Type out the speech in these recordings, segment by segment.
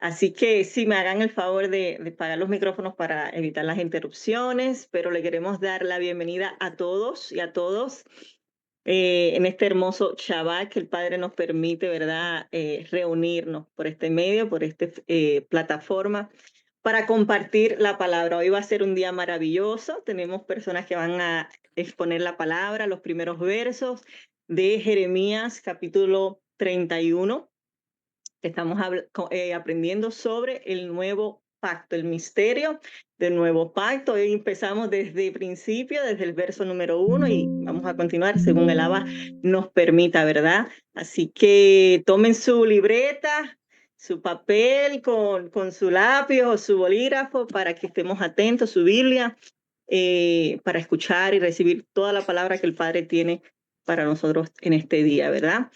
Así que sí, me hagan el favor de pagar los micrófonos para evitar las interrupciones, pero le queremos dar la bienvenida a todos y a todos en este hermoso Shabbat que el Padre nos permite, ¿verdad? Reunirnos por este medio, por esta plataforma, para compartir la palabra. Hoy va a ser un día maravilloso. Tenemos personas que van a exponer la palabra, los primeros versos de Jeremías capítulo 31. Estamos aprendiendo sobre el nuevo pacto, el misterio del nuevo pacto. Hoy empezamos desde el principio, desde el verso número 1 y vamos a continuar según el Abba nos permita, ¿verdad? Así que tomen su libreta, su papel con su lápiz o su bolígrafo para que estemos atentos, su Biblia, para escuchar y recibir toda la palabra que el Padre tiene para nosotros en este día, ¿verdad?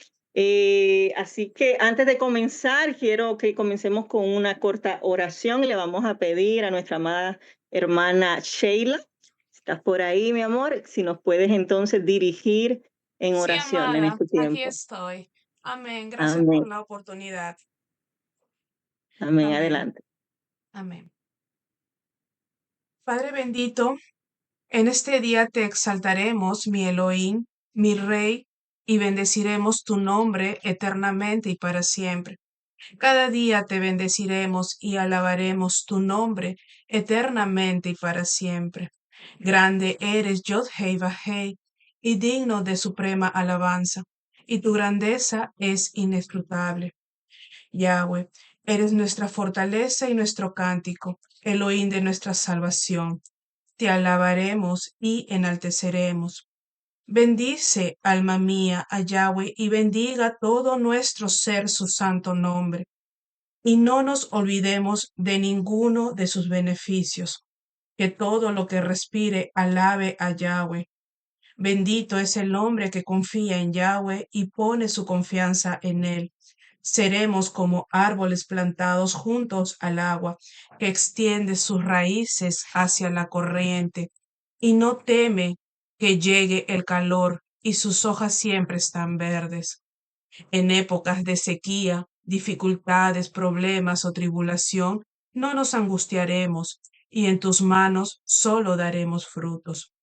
Así que antes de comenzar, quiero que comencemos con una corta oración y le vamos a pedir a nuestra amada hermana Sheila, si estás por ahí, mi amor, si nos puedes entonces dirigir en Sí, oración en amada, este aquí tiempo. estoy. Amén. Gracias por Amén, la oportunidad. amén, Amén. adelante. Amén. Padre bendito, en este día te exaltaremos, mi Elohim, mi Rey, y bendeciremos tu nombre eternamente y para siempre. Cada día te bendeciremos y alabaremos tu nombre eternamente y para siempre. Grande eres, Yod Hei Vahei, y digno de suprema alabanza, y tu grandeza es inescrutable. Yahweh, eres nuestra fortaleza y nuestro cántico, Elohim de nuestra salvación. Te alabaremos y enalteceremos. Bendice, alma mía, a Yahweh, y bendiga todo nuestro ser su santo nombre. Y no nos olvidemos de ninguno de sus beneficios. Que todo lo que respire alabe a Yahweh. Bendito es el hombre que confía en Yahweh y pone su confianza en él. Seremos como árboles plantados juntos al agua, que extiende sus raíces hacia la corriente, y no teme que llegue el calor, y sus hojas siempre están verdes. En épocas de sequía, dificultades, problemas o tribulación, no nos angustiaremos, y en tus manos solo daremos frutos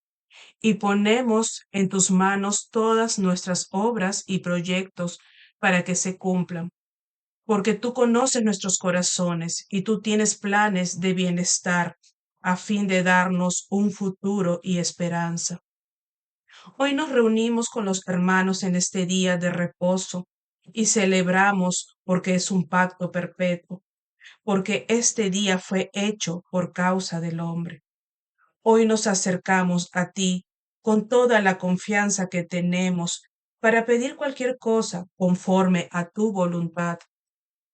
y ponemos en tus manos todas nuestras obras y proyectos para que se cumplan, porque tú conoces nuestros corazones y tú tienes planes de bienestar a fin de darnos un futuro y esperanza. Hoy nos reunimos con los hermanos en este día de reposo y celebramos porque es un pacto perpetuo, porque este día fue hecho por causa del hombre. Hoy nos acercamos a ti con toda la confianza que tenemos para pedir cualquier cosa conforme a tu voluntad.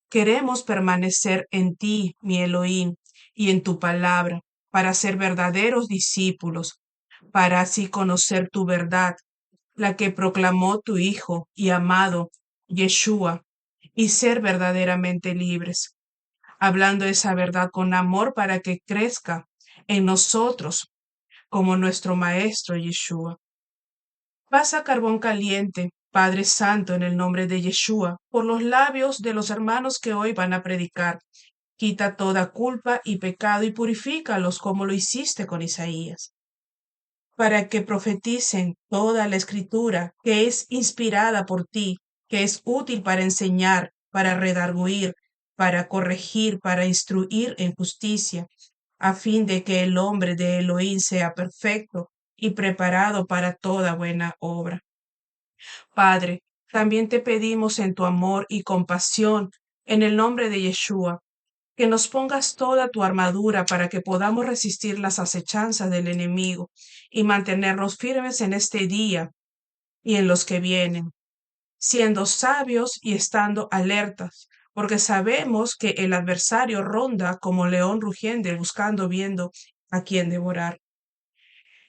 Queremos permanecer en ti, mi Elohim, y en tu palabra, para ser verdaderos discípulos, para así conocer tu verdad, la que proclamó tu Hijo y amado, Yeshua, y ser verdaderamente libres, hablando esa verdad con amor para que crezca en nosotros como nuestro Maestro Yeshua. Pasa carbón caliente, Padre Santo, en el nombre de Yeshua, por los labios de los hermanos que hoy van a predicar. Quita toda culpa y pecado y purifícalos como lo hiciste con Isaías, para que profeticen toda la escritura que es inspirada por ti, que es útil para enseñar, para redarguir, para corregir, para instruir en justicia, a fin de que el hombre de Elohim sea perfecto y preparado para toda buena obra. Padre, también te pedimos en tu amor y compasión, en el nombre de Yeshua, que nos pongas toda tu armadura para que podamos resistir las acechanzas del enemigo y mantenernos firmes en este día y en los que vienen, siendo sabios y estando alertas, porque sabemos que el adversario ronda como león rugiente buscando viendo a quién devorar.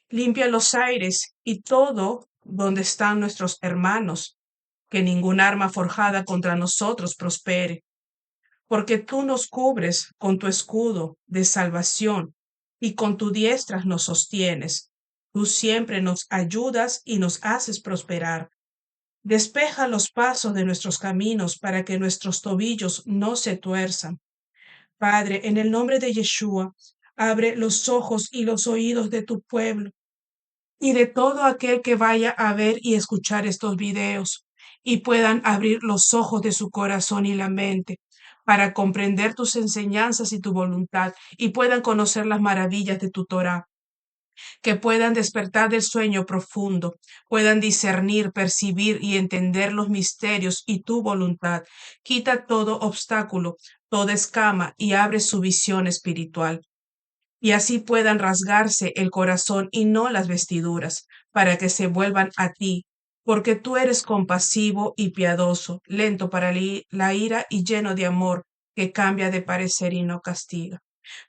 Limpia los aires y todo donde están nuestros hermanos, que ningún arma forjada contra nosotros prospere, porque tú nos cubres con tu escudo de salvación y con tu diestra nos sostienes. Tú siempre nos ayudas y nos haces prosperar. Despeja los pasos de nuestros caminos para que nuestros tobillos no se tuerzan. Padre, en el nombre de Yeshua, abre los ojos y los oídos de tu pueblo y de todo aquel que vaya a ver y escuchar estos videos y puedan abrir los ojos de su corazón y la mente para comprender tus enseñanzas y tu voluntad y puedan conocer las maravillas de tu Torah, que puedan despertar del sueño profundo, puedan discernir, percibir y entender los misterios y tu voluntad. Quita todo obstáculo, toda escama y abre su visión espiritual y así puedan rasgarse el corazón y no las vestiduras, para que se vuelvan a ti, porque tú eres compasivo y piadoso, lento para la ira y lleno de amor, que cambia de parecer y no castiga.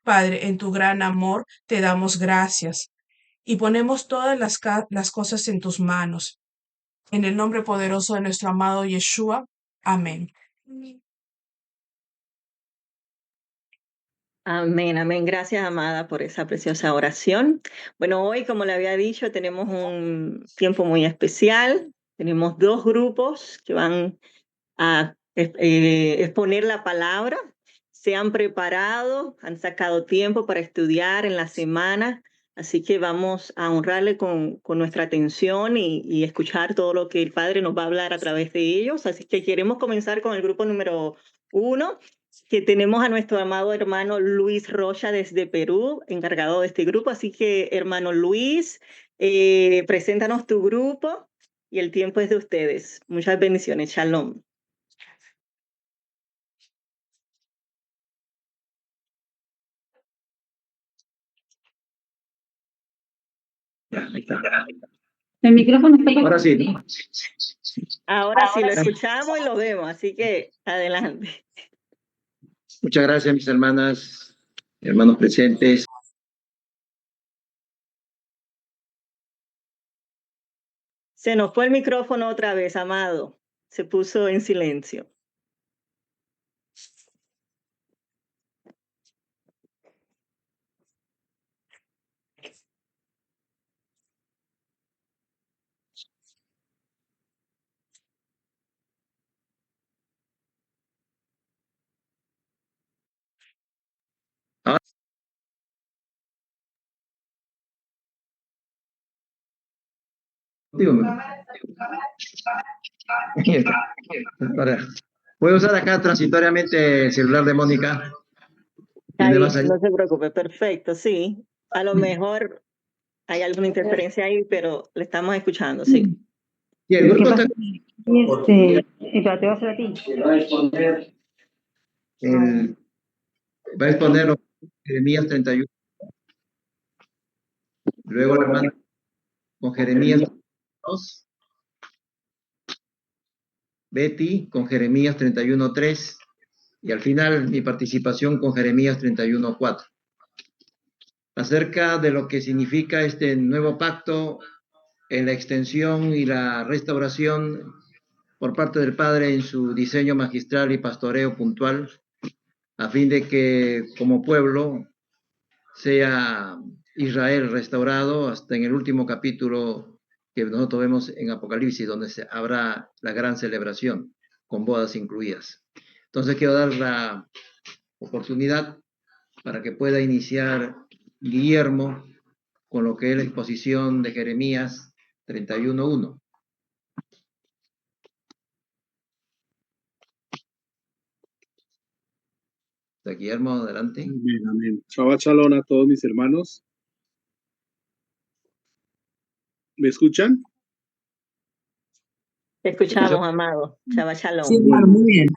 Padre, en tu gran amor te damos gracias y ponemos todas las cosas en tus manos. En el nombre poderoso de nuestro amado Yeshua. Amén. Amén, amén. Gracias, amada, por esa preciosa oración. Bueno, hoy, como le había dicho, tenemos un tiempo muy especial. Tenemos dos grupos que van a exponer la palabra. Se han preparado, han sacado tiempo para estudiar en la semana, así que vamos a honrarle con nuestra atención y escuchar todo lo que el Padre nos va a hablar a través de ellos. Así que queremos comenzar con el grupo número 1, que tenemos a nuestro amado hermano Luis Rocha desde Perú, encargado de este grupo. Así que, hermano Luis, preséntanos tu grupo y el tiempo es de ustedes. Muchas bendiciones. Shalom. Ahí está. El micrófono está Ahora sí, ¿no? Ahora sí lo escuchamos y lo vemos, así que adelante. Muchas gracias, mis hermanas, hermanos presentes. Se nos fue el micrófono otra vez, amado. Se puso en silencio. Ahora, dígame. Ahora, ¿puedo usar acá transitoriamente el celular de Mónica? Está ¿Tiene más bien, allá? no se preocupe, perfecto, sí. A lo mejor hay alguna interferencia ahí, pero le estamos escuchando, sí. Y el grupo está... Espérate, va a ser a ti. Va a exponer Jeremías 31. Luego la hermana con Jeremías 2. Betty con Jeremías 31:3. Y al final mi participación con Jeremías 31:4. Acerca de lo que significa este nuevo pacto en la extensión y la restauración por parte del Padre en su diseño magistral y pastoreo puntual, a fin de que como pueblo sea Israel restaurado hasta en el último capítulo que nosotros vemos en Apocalipsis, donde habrá la gran celebración, con bodas incluidas. Entonces quiero dar la oportunidad para que pueda iniciar Guillermo con lo que es la exposición de Jeremías 31:1. Guillermo, adelante. Amén, amén. Shabbat shalom a todos mis hermanos. ¿Me escuchan? Te escuchamos, amado. Shabbat shalom. Sí, hermano, muy bien.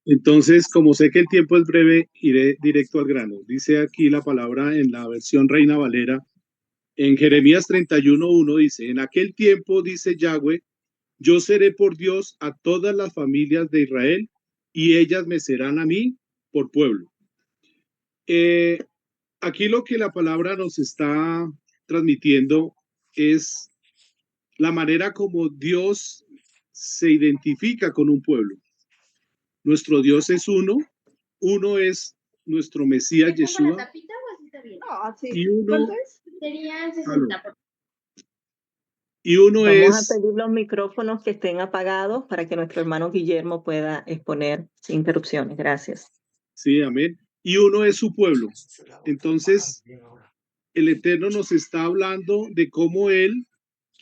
Entonces, como sé que el tiempo es breve, iré directo al grano. Dice aquí la palabra en la versión Reina Valera. En Jeremías 31:1 dice, en aquel tiempo, dice Yahweh, yo seré por Dios a todas las familias de Israel y ellas me serán a mí por pueblo. Aquí lo que la palabra nos está transmitiendo es la manera como Dios se identifica con un pueblo. Nuestro Dios es uno es nuestro Mesías Yeshua, y uno Vamos a es, pedir los micrófonos que estén apagados para que nuestro hermano Guillermo pueda exponer sin interrupciones. Gracias. sí, amén, y uno es su pueblo. Entonces, el Eterno nos está hablando de cómo Él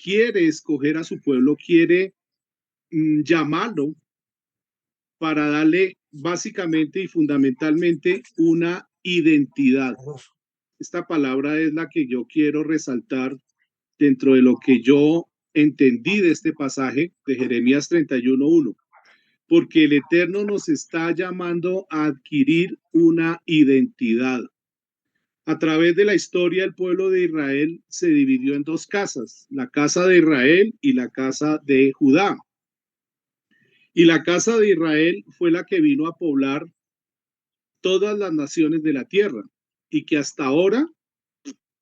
quiere escoger a su pueblo, quiere llamarlo para darle básicamente y fundamentalmente una identidad. Esta palabra es la que yo quiero resaltar dentro de lo que yo entendí de este pasaje de Jeremías 31:1, porque el Eterno nos está llamando a adquirir una identidad. A través de la historia, el pueblo de Israel se dividió en dos casas, la casa de Israel y la casa de Judá. Y la casa de Israel fue la que vino a poblar todas las naciones de la tierra y que hasta ahora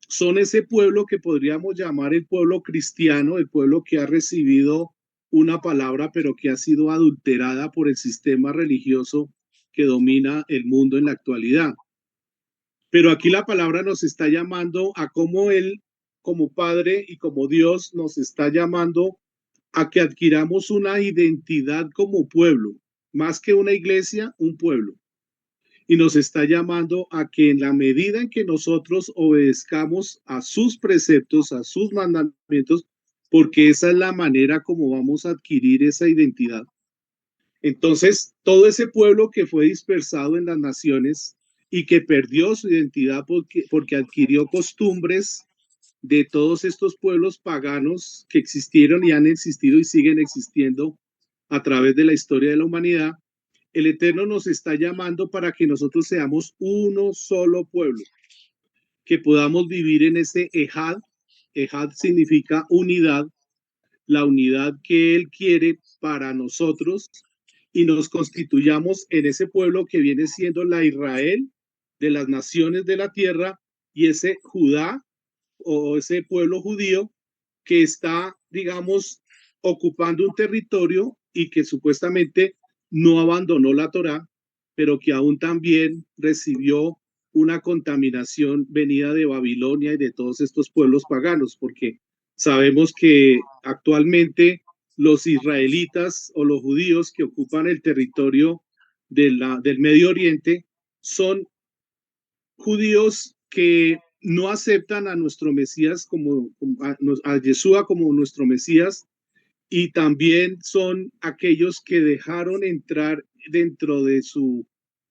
son ese pueblo que podríamos llamar el pueblo cristiano, el pueblo que ha recibido una palabra pero que ha sido adulterada por el sistema religioso que domina el mundo en la actualidad. Pero aquí la palabra nos está llamando a cómo Él, como Padre y como Dios, nos está llamando a que adquiramos una identidad como pueblo, más que una iglesia, un pueblo. Y nos está llamando a que en la medida en que nosotros obedezcamos a sus preceptos, a sus mandamientos, porque esa es la manera como vamos a adquirir esa identidad. Entonces, todo ese pueblo que fue dispersado en las naciones y que perdió su identidad porque adquirió costumbres de todos estos pueblos paganos que existieron y han existido y siguen existiendo a través de la historia de la humanidad, el Eterno nos está llamando para que nosotros seamos uno solo pueblo, que podamos vivir en ese Ejad. Ejad significa unidad, la unidad que Él quiere para nosotros y nos constituyamos en ese pueblo que viene siendo la Israel de las naciones de la tierra y ese Judá o ese pueblo judío que está, digamos, ocupando un territorio y que supuestamente no abandonó la Torá, pero que aún también recibió una contaminación venida de Babilonia y de todos estos pueblos paganos, porque sabemos que actualmente los israelitas o los judíos que ocupan el territorio del Medio Oriente son judíos que no aceptan a nuestro Mesías a Yeshua como nuestro Mesías, y también son aquellos que dejaron entrar dentro de su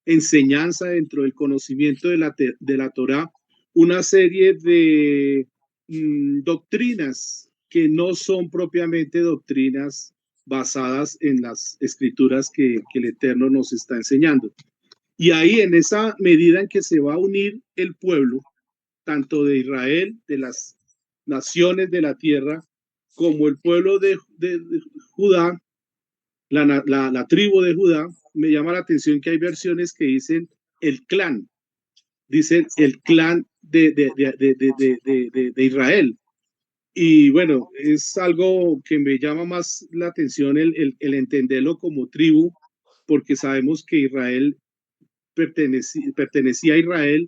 enseñanza, dentro del conocimiento de la Torá, una serie de doctrinas que no son propiamente doctrinas basadas en las escrituras que el Eterno nos está enseñando. Y ahí, en esa medida en que se va a unir el pueblo, tanto de Israel, de las naciones de la tierra, como el pueblo de Judá, la tribu de Judá, me llama la atención que hay versiones que dicen el clan, dicen el clan de Israel. Y bueno, es algo que me llama más la atención el entenderlo como tribu, porque sabemos que Israel pertenecía a Israel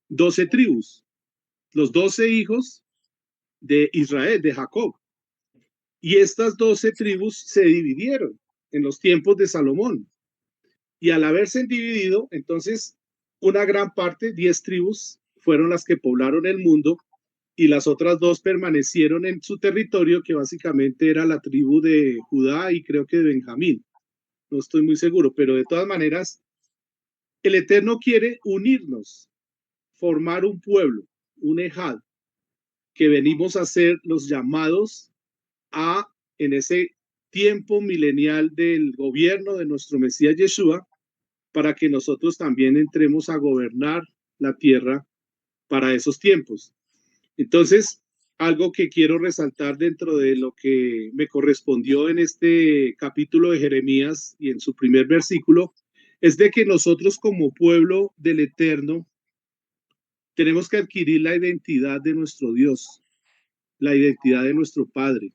12 tribus, los 12 hijos de Israel, de Jacob. Y estas 12 tribus se dividieron en los tiempos de Salomón. Y al haberse dividido, entonces una gran parte, 10 tribus, fueron las que poblaron el mundo y las otras 2 permanecieron en su territorio, que básicamente era la tribu de Judá y creo que de Benjamín. No estoy muy seguro, pero de todas maneras, el Eterno quiere unirnos, formar un pueblo, un ejad, que venimos a ser los llamados a, en ese tiempo milenial del gobierno de nuestro Mesías Yeshua, para que nosotros también entremos a gobernar la tierra para esos tiempos. Entonces, algo que quiero resaltar dentro de lo que me correspondió en este capítulo de Jeremías y en su primer versículo, es de que nosotros como pueblo del Eterno tenemos que adquirir la identidad de nuestro Dios, la identidad de nuestro Padre.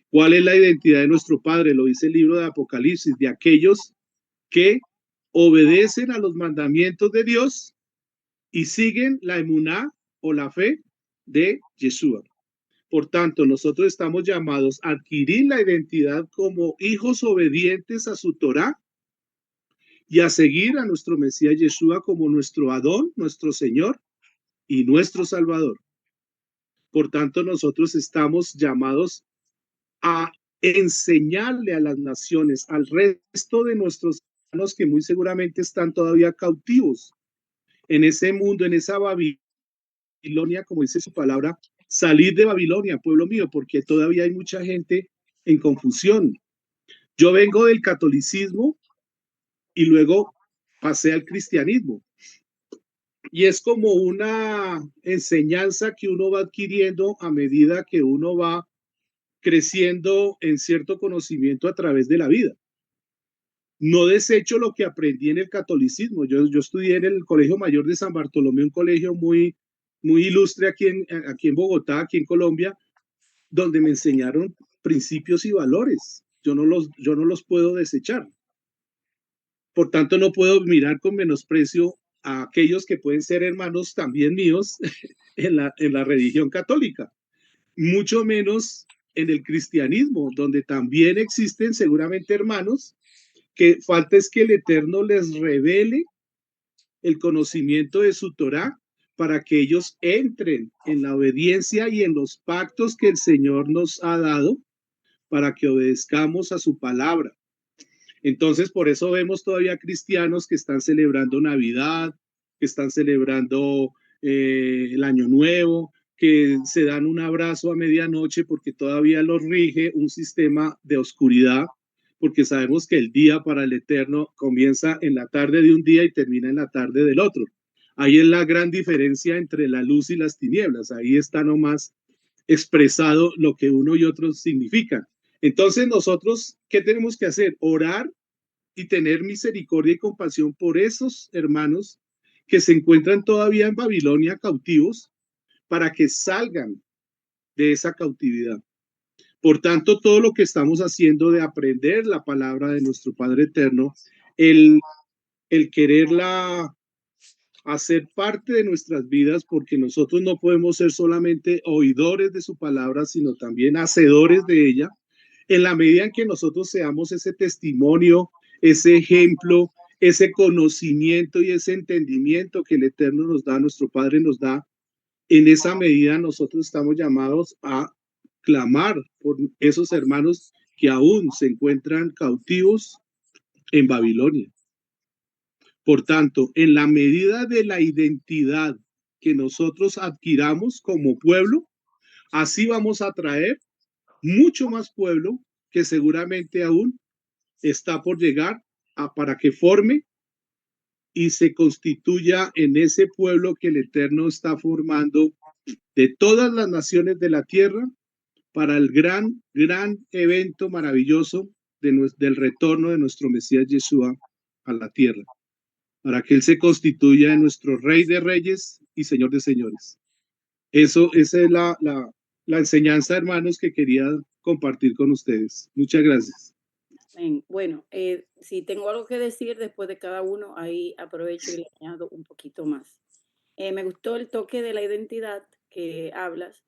¿Cuál es la identidad de nuestro Padre? Lo dice el libro de Apocalipsis, de aquellos que obedecen a los mandamientos de Dios y siguen la emuná o la fe de Yeshua. Por tanto, nosotros estamos llamados a adquirir la identidad como hijos obedientes a su Torá y a seguir a nuestro Mesías Yeshua como nuestro Adón, nuestro Señor y nuestro Salvador. Por tanto, nosotros estamos llamados a enseñarle a las naciones, al resto de nuestros hermanos que muy seguramente están todavía cautivos en ese mundo, en esa Babilonia, como dice su palabra, salir de Babilonia, pueblo mío, porque todavía hay mucha gente en confusión. Yo vengo del catolicismo y luego pasé al cristianismo. Y es como una enseñanza que uno va adquiriendo a medida que uno va creciendo en cierto conocimiento a través de la vida. No desecho lo que aprendí en el catolicismo. Yo estudié en el Colegio Mayor de San Bartolomé, un colegio muy ilustre aquí en Bogotá, aquí en Colombia, donde me enseñaron principios y valores. Yo no los puedo desechar. Por tanto, no puedo mirar con menosprecio a aquellos que pueden ser hermanos también míos en la religión católica, mucho menos en el cristianismo, donde también existen seguramente hermanos que falta es que el Eterno les revele el conocimiento de su Torá para que ellos entren en la obediencia y en los pactos que el Señor nos ha dado para que obedezcamos a su palabra. Entonces, por eso vemos todavía cristianos que están celebrando Navidad, que están celebrando el Año Nuevo, que se dan un abrazo a medianoche porque todavía los rige un sistema de oscuridad, porque sabemos que el día para el Eterno comienza en la tarde de un día y termina en la tarde del otro. Ahí es la gran diferencia entre la luz y las tinieblas. Ahí está nomás expresado lo que uno y otro significan. Entonces nosotros, ¿qué tenemos que hacer? Orar y tener misericordia y compasión por esos hermanos que se encuentran todavía en Babilonia cautivos para que salgan de esa cautividad. Por tanto, todo lo que estamos haciendo de aprender la palabra de nuestro Padre Eterno, el quererla hacer parte de nuestras vidas, porque nosotros no podemos ser solamente oidores de su palabra, sino también hacedores de ella, en la medida en que nosotros seamos ese testimonio, ese ejemplo, ese conocimiento y ese entendimiento que el Eterno nos da, nuestro Padre nos da, en esa medida nosotros estamos llamados a clamar por esos hermanos que aún se encuentran cautivos en Babilonia. Por tanto, en la medida de la identidad que nosotros adquiramos como pueblo, así vamos a traer mucho más pueblo que seguramente aún está por llegar para que forme y se constituya en ese pueblo que el Eterno está formando de todas las naciones de la tierra para el gran evento maravilloso del retorno de nuestro Mesías Yeshua a la tierra, para que Él se constituya en nuestro Rey de Reyes y Señor de Señores. Esa es la enseñanza, hermanos, que quería compartir con ustedes. Muchas gracias. Bueno, si tengo algo que decir después de cada uno, ahí aprovecho y le añado un poquito más. Me gustó el toque de la identidad que hablas,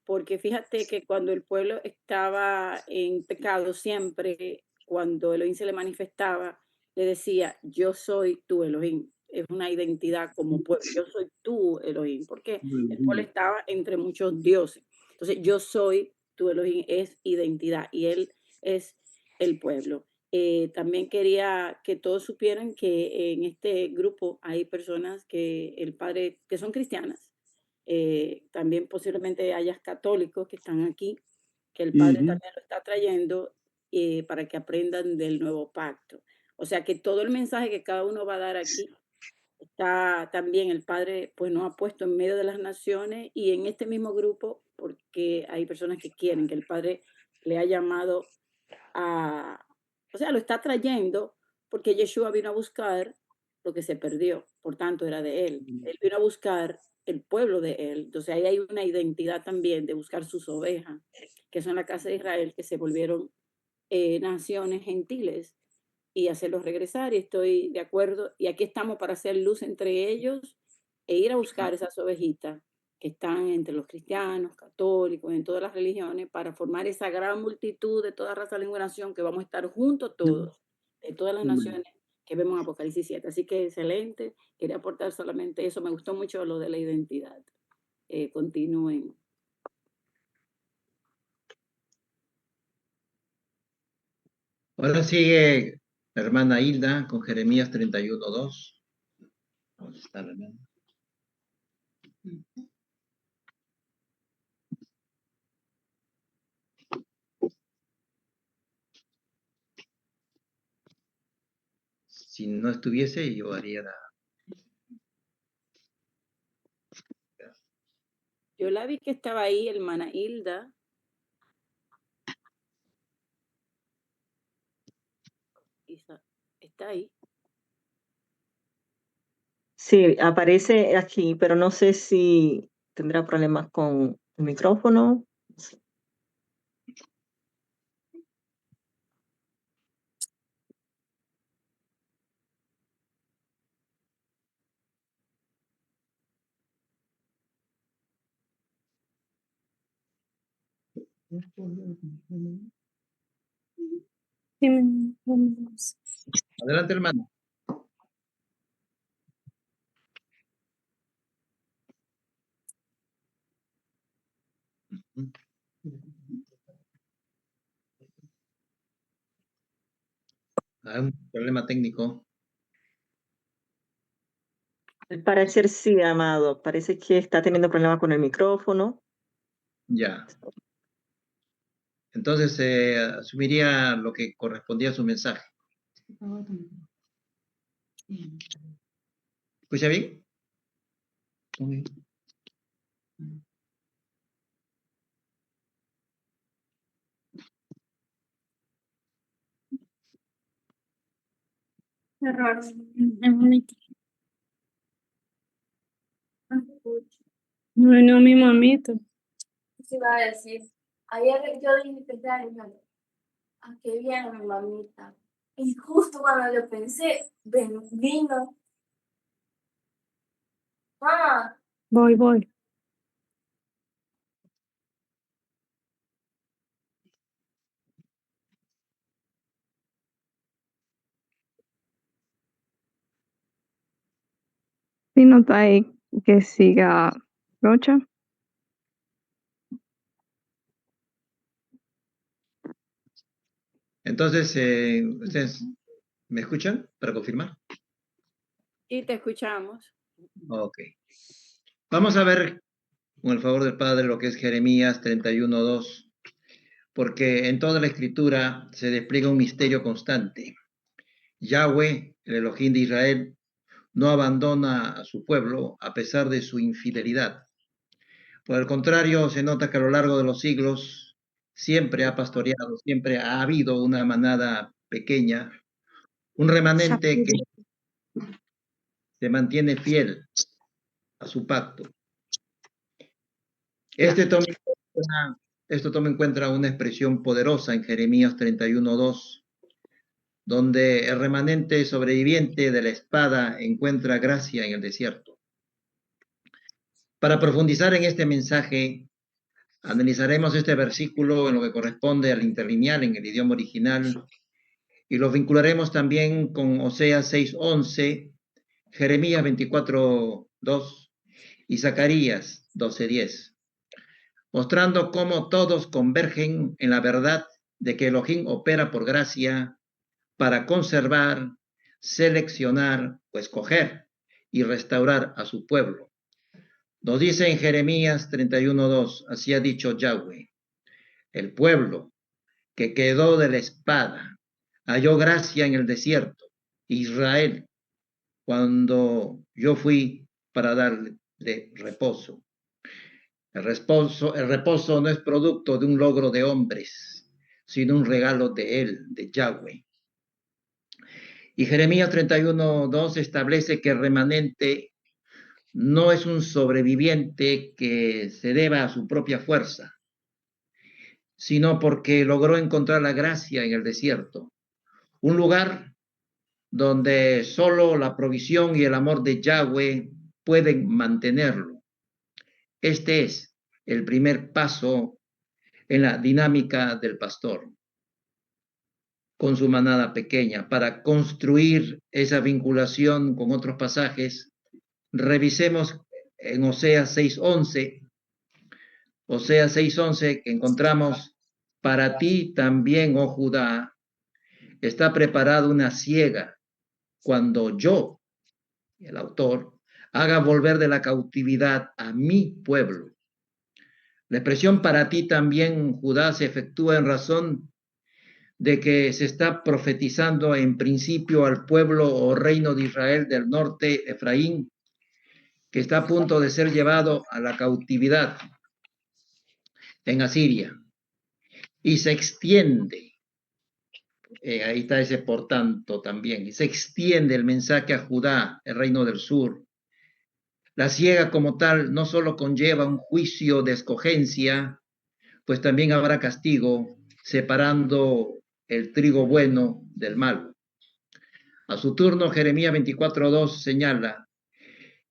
porque fíjate que cuando el pueblo estaba en pecado, siempre cuando Elohim se le manifestaba, le decía, yo soy tu Elohim. Es una identidad como pueblo, yo soy tu Elohim, porque el pueblo estaba entre muchos dioses. Entonces, yo soy tu Elohim, es identidad y él es el pueblo. También quería que todos supieran que en este grupo hay personas que el padre, que son cristianas, también posiblemente hayas católicos que están aquí, que el Padre también lo está trayendo para que aprendan del nuevo pacto. O sea que todo el mensaje que cada uno va a dar aquí está también el Padre, pues nos ha puesto en medio de las naciones y en este mismo grupo, porque hay personas que quieren que el Padre le ha llamado o sea, lo está trayendo porque Yeshua vino a buscar lo que se perdió, por tanto era de él. Él vino a buscar el pueblo de él. Entonces ahí hay una identidad también de buscar sus ovejas, que son la casa de Israel, que se volvieron naciones gentiles y hacerlos regresar. Y estoy de acuerdo. Y aquí estamos para hacer luz entre ellos e ir a buscar esas ovejitas que están entre los cristianos, católicos, en todas las religiones, para formar esa gran multitud de toda raza, lengua y nación, que vamos a estar juntos todos, de todas las naciones que vemos en Apocalipsis 7. Así que excelente. Quería aportar solamente eso. Me gustó mucho lo de la identidad. Continúen. Ahora sigue la hermana Hilda con Jeremías 31:2. ¿Dónde está la hermana? Si no estuviese, yo haría la... Yo la vi que estaba ahí, hermana Hilda. Está ahí. Sí, aparece aquí, pero no sé si tendrá problemas con el micrófono. No sé. Adelante, hermano. Hay un problema técnico. Al parecer sí, amado. Parece que está teniendo problemas con el micrófono. Ya. Entonces, asumiría lo que correspondía a su mensaje. ¿Escucha bien? Qué raro, es bonito. Bueno, mi mamita. Se iba a decir, ayer yo dije que era ¿a qué viene mi mamita? Y justo cuando yo pensé, vino. Mamá, Voy. Si no está ahí, que siga Rocha. Entonces, ¿ustedes me escuchan para confirmar? Y te escuchamos. Ok. Vamos a ver, con el favor del Padre, lo que es Jeremías 31:2, porque en toda la Escritura se despliega un misterio constante. Yahweh, el Elohim de Israel, no abandona a su pueblo a pesar de su infidelidad. Por el contrario, se nota que a lo largo de los siglos siempre ha pastoreado, siempre ha habido una manada pequeña, un remanente que se mantiene fiel a su pacto. Esto toma en cuenta una expresión poderosa en Jeremías 31:2, donde el remanente sobreviviente de la espada encuentra gracia en el desierto. Para profundizar en este mensaje, analizaremos este versículo en lo que corresponde al interlineal en el idioma original y lo vincularemos también con Oseas 6:11, Jeremías 24:2 y Zacarías 12:10, mostrando cómo todos convergen en la verdad de que Elohim opera por gracia para conservar, seleccionar o escoger y restaurar a su pueblo. Nos dice en Jeremías 31:2, así ha dicho Yahweh, el pueblo que quedó de la espada halló gracia en el desierto, Israel, cuando yo fui para darle reposo. El reposo no es producto de un logro de hombres, sino un regalo de él, de Yahweh. Y Jeremías 31:2 establece que el remanente no es un sobreviviente que se deba a su propia fuerza, sino porque logró encontrar la gracia en el desierto, un lugar donde solo la provisión y el amor de Yahweh pueden mantenerlo. Este es el primer paso en la dinámica del pastor. con su manada pequeña. Para construir esa vinculación con otros pasajes, revisemos en Oseas 6:11. Oseas 6:11, que encontramos: para ti también, oh Judá, está preparada una siega cuando yo, el autor, haga volver de la cautividad a mi pueblo. La expresión para ti también, Judá, se efectúa en razón de que se está profetizando en principio al pueblo o reino de Israel del norte, Efraín, que está a punto de ser llevado a la cautividad en Asiria. Y se extiende, ahí está ese por tanto también, y se extiende el mensaje a Judá, el reino del sur. La siega como tal no solo conlleva un juicio de escogencia, pues también habrá castigo, separando el trigo bueno del malo. A su turno, Jeremías 24:2 señala: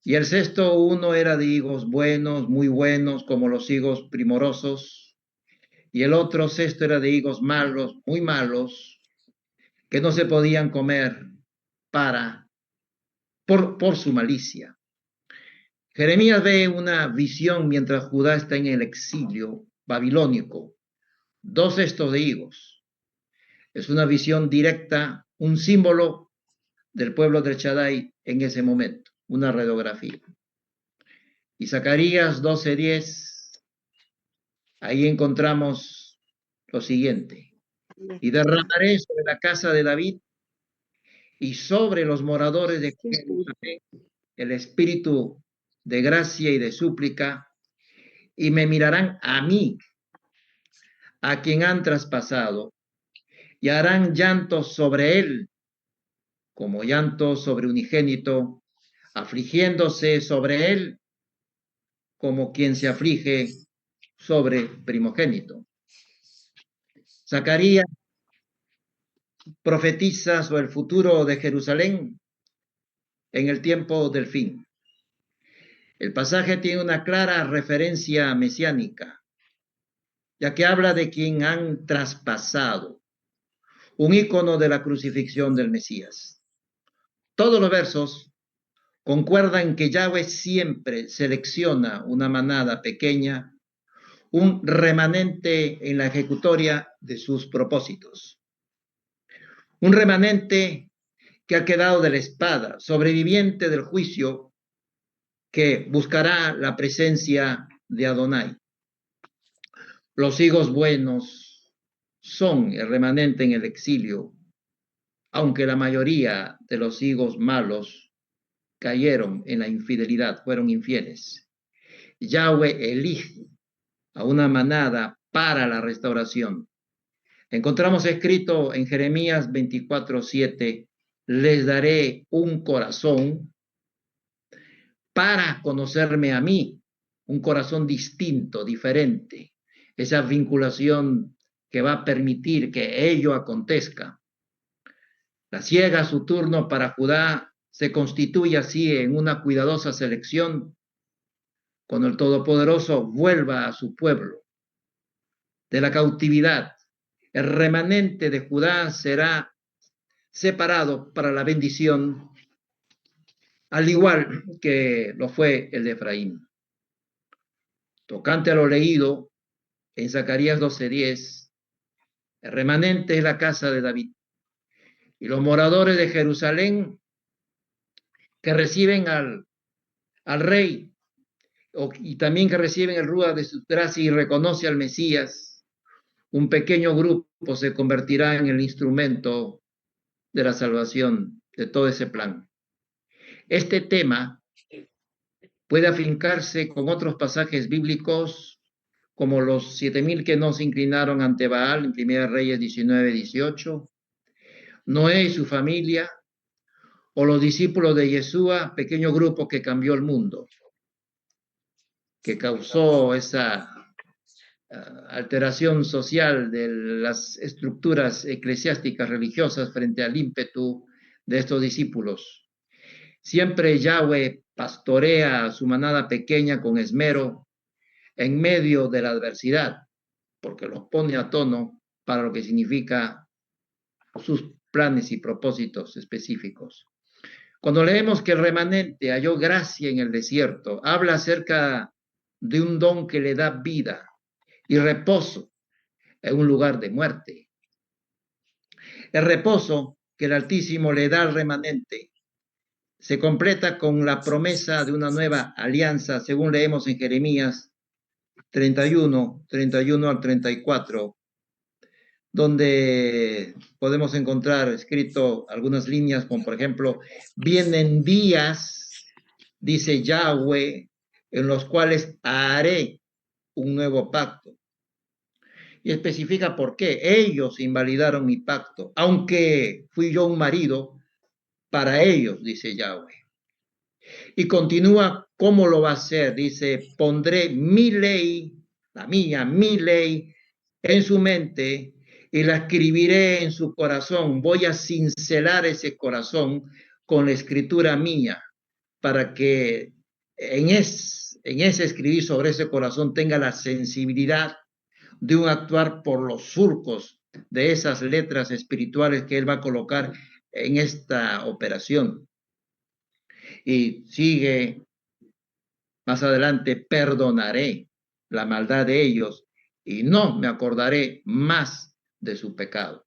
y el cesto uno era de higos buenos, muy buenos, como los higos primorosos, y el otro cesto era de higos malos, muy malos, que no se podían comer por su malicia. Jeremías ve una visión mientras Judá está en el exilio babilónico. 2 cestos de higos. Es una visión directa, un símbolo del pueblo del Shaddai en ese momento, una radiografía. Y Zacarías 12:10, ahí encontramos lo siguiente: y derramaré sobre la casa de David y sobre los moradores de Jerusalén el espíritu de gracia y de súplica, y me mirarán a mí, a quien han traspasado, y harán llanto sobre él, como llanto sobre unigénito, afligiéndose sobre él, como quien se aflige sobre primogénito. Zacarías profetiza sobre el futuro de Jerusalén en el tiempo del fin. El pasaje tiene una clara referencia mesiánica, ya que habla de quien han traspasado, un icono de la crucifixión del Mesías. Todos los versos concuerdan que Yahweh siempre selecciona una manada pequeña, un remanente en la ejecutoria de sus propósitos. Un remanente que ha quedado de la espada, sobreviviente del juicio, que buscará la presencia de Adonai. Los higos buenos son el remanente en el exilio, aunque la mayoría de los higos malos cayeron en la infidelidad, fueron infieles. Yahweh elige a una manada para la restauración. Encontramos escrito en Jeremías 24:7, les daré un corazón para conocerme a mí, un corazón distinto, diferente, esa vinculación que va a permitir que ello acontezca. La siega a su turno para Judá se constituye así en una cuidadosa selección cuando el Todopoderoso vuelva a su pueblo de la cautividad. El remanente de Judá será separado para la bendición, al igual que lo fue el de Efraín. Tocante a lo leído en Zacarías 12:10, el remanente es la casa de David, y los moradores de Jerusalén que reciben al rey, y también que reciben el Ruach de su gracia y reconoce al Mesías, un pequeño grupo se convertirá en el instrumento de la salvación de todo ese plan. Este tema puede afincarse con otros pasajes bíblicos, como los 7,000 que no se inclinaron ante Baal en 1 Reyes 19:18, Noé y su familia, o los discípulos de Yeshua, pequeño grupo que cambió el mundo, que causó esa alteración social de las estructuras eclesiásticas religiosas frente al ímpetu de estos discípulos. Siempre Yahweh pastorea a su manada pequeña con esmero en medio de la adversidad, porque los pone a tono para lo que significa sus planes y propósitos específicos. Cuando leemos que el remanente halló gracia en el desierto, habla acerca de un don que le da vida y reposo en un lugar de muerte. El reposo que el Altísimo le da al remanente se completa con la promesa de una nueva alianza, según leemos en Jeremías 31 al 34, donde podemos encontrar escrito algunas líneas como por ejemplo, vienen días, dice Yahweh, en los cuales haré un nuevo pacto. Y especifica por qué ellos invalidaron mi pacto, aunque fui yo un marido para ellos, dice Yahweh. Y continúa cómo lo va a hacer, dice, pondré mi ley, la mía, mi ley, en su mente y la escribiré en su corazón. Voy a cincelar ese corazón con la escritura mía para que en ese escribir sobre ese corazón tenga la sensibilidad de un actuar por los surcos de esas letras espirituales que él va a colocar en esta operación. Y sigue más adelante, perdonaré la maldad de ellos y no me acordaré más de su pecado.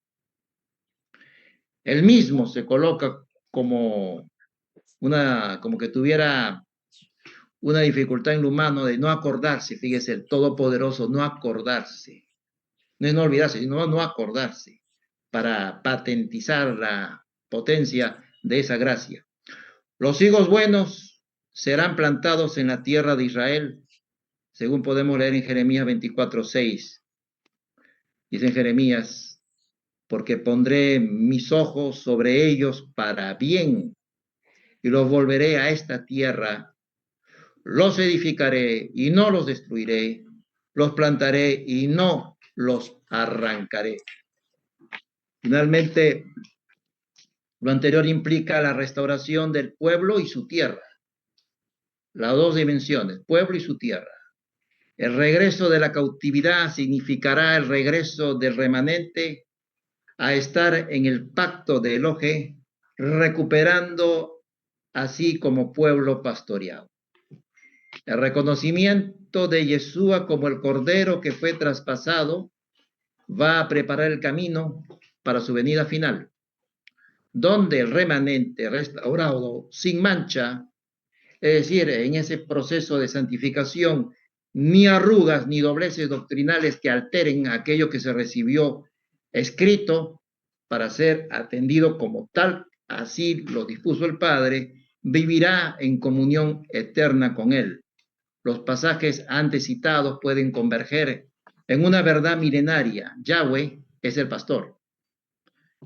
Él mismo se coloca como que tuviera una dificultad en lo humano de no acordarse, fíjese, el Todopoderoso, no acordarse. No es no olvidarse, sino no acordarse, para patentizar la potencia de esa gracia. Los higos buenos serán plantados en la tierra de Israel, según podemos leer en Jeremías 24:6. Dice en Jeremías, porque pondré mis ojos sobre ellos para bien y los volveré a esta tierra. Los edificaré y no los destruiré, los plantaré y no los arrancaré. Finalmente, lo anterior implica la restauración del pueblo y su tierra. Las dos dimensiones, pueblo y su tierra. El regreso de la cautividad significará el regreso del remanente a estar en el pacto de Elohe, recuperando así como pueblo pastoreado. El reconocimiento de Yeshua como el cordero que fue traspasado va a preparar el camino para su venida final, donde el remanente restaurado sin mancha, es decir, en ese proceso de santificación, ni arrugas ni dobleces doctrinales que alteren aquello que se recibió escrito para ser atendido como tal, así lo dispuso el Padre, vivirá en comunión eterna con Él. Los pasajes antes citados pueden converger en una verdad milenaria. Yahweh es el pastor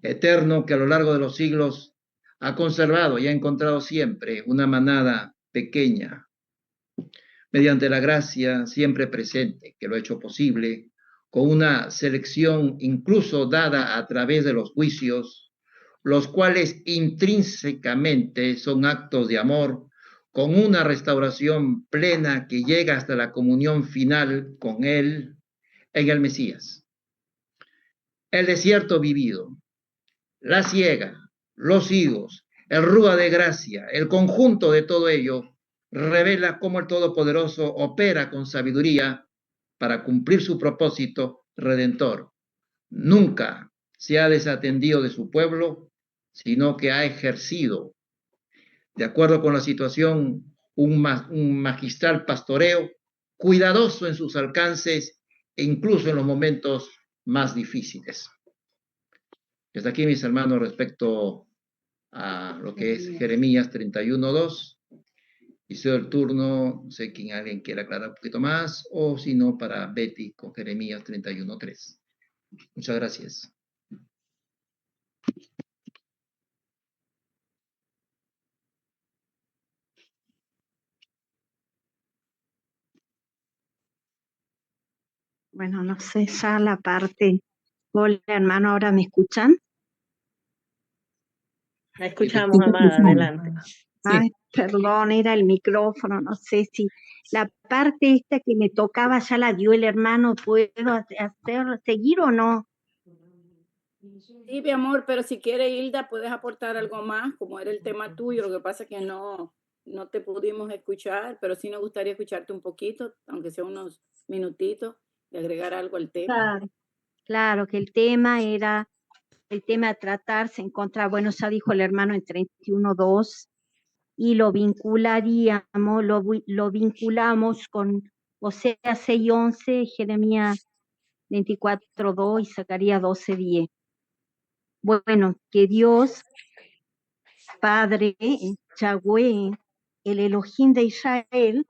eterno que a lo largo de los siglos ha conservado y ha encontrado siempre una manada pequeña, mediante la gracia siempre presente, que lo ha hecho posible, con una selección incluso dada a través de los juicios, los cuales intrínsecamente son actos de amor, con una restauración plena que llega hasta la comunión final con Él en el Mesías. El desierto vivido, la siega, los higos, el rúa de gracia, el conjunto de todo ello revela cómo el Todopoderoso opera con sabiduría para cumplir su propósito redentor. Nunca se ha desatendido de su pueblo, sino que ha ejercido, de acuerdo con la situación, un magistral pastoreo, cuidadoso en sus alcances e incluso en los momentos más difíciles. Hasta aquí, mis hermanos, respecto a lo que es Jeremías 31:2. Y cedo el turno, no sé quién alguien quiera aclarar un poquito más, o si no, para Betty con Jeremías 31:3. Muchas gracias. Bueno, no sé, ya la parte. Hola, hermano, ¿ahora me escuchan? La escuchamos, amada, adelante. Ay, perdón, era el micrófono, no sé si la parte esta que me tocaba ya la dio el hermano, ¿puedo seguir o no? Sí, mi amor, pero si quiere, Hilda, puedes aportar algo más, como era el tema tuyo. Lo que pasa es que no te pudimos escuchar, pero sí nos gustaría escucharte un poquito, aunque sea unos minutitos, y agregar algo al tema. Claro, claro, que el tema era, el tema a tratar se encontraba, bueno, ya dijo el hermano en 31:2, y lo vincularíamos, lo vinculamos con Oseas 6:11, Jeremías 24:2 y Zacarías 12:10. Bueno, que Dios, Padre, Yahweh, el Elohim de Israel,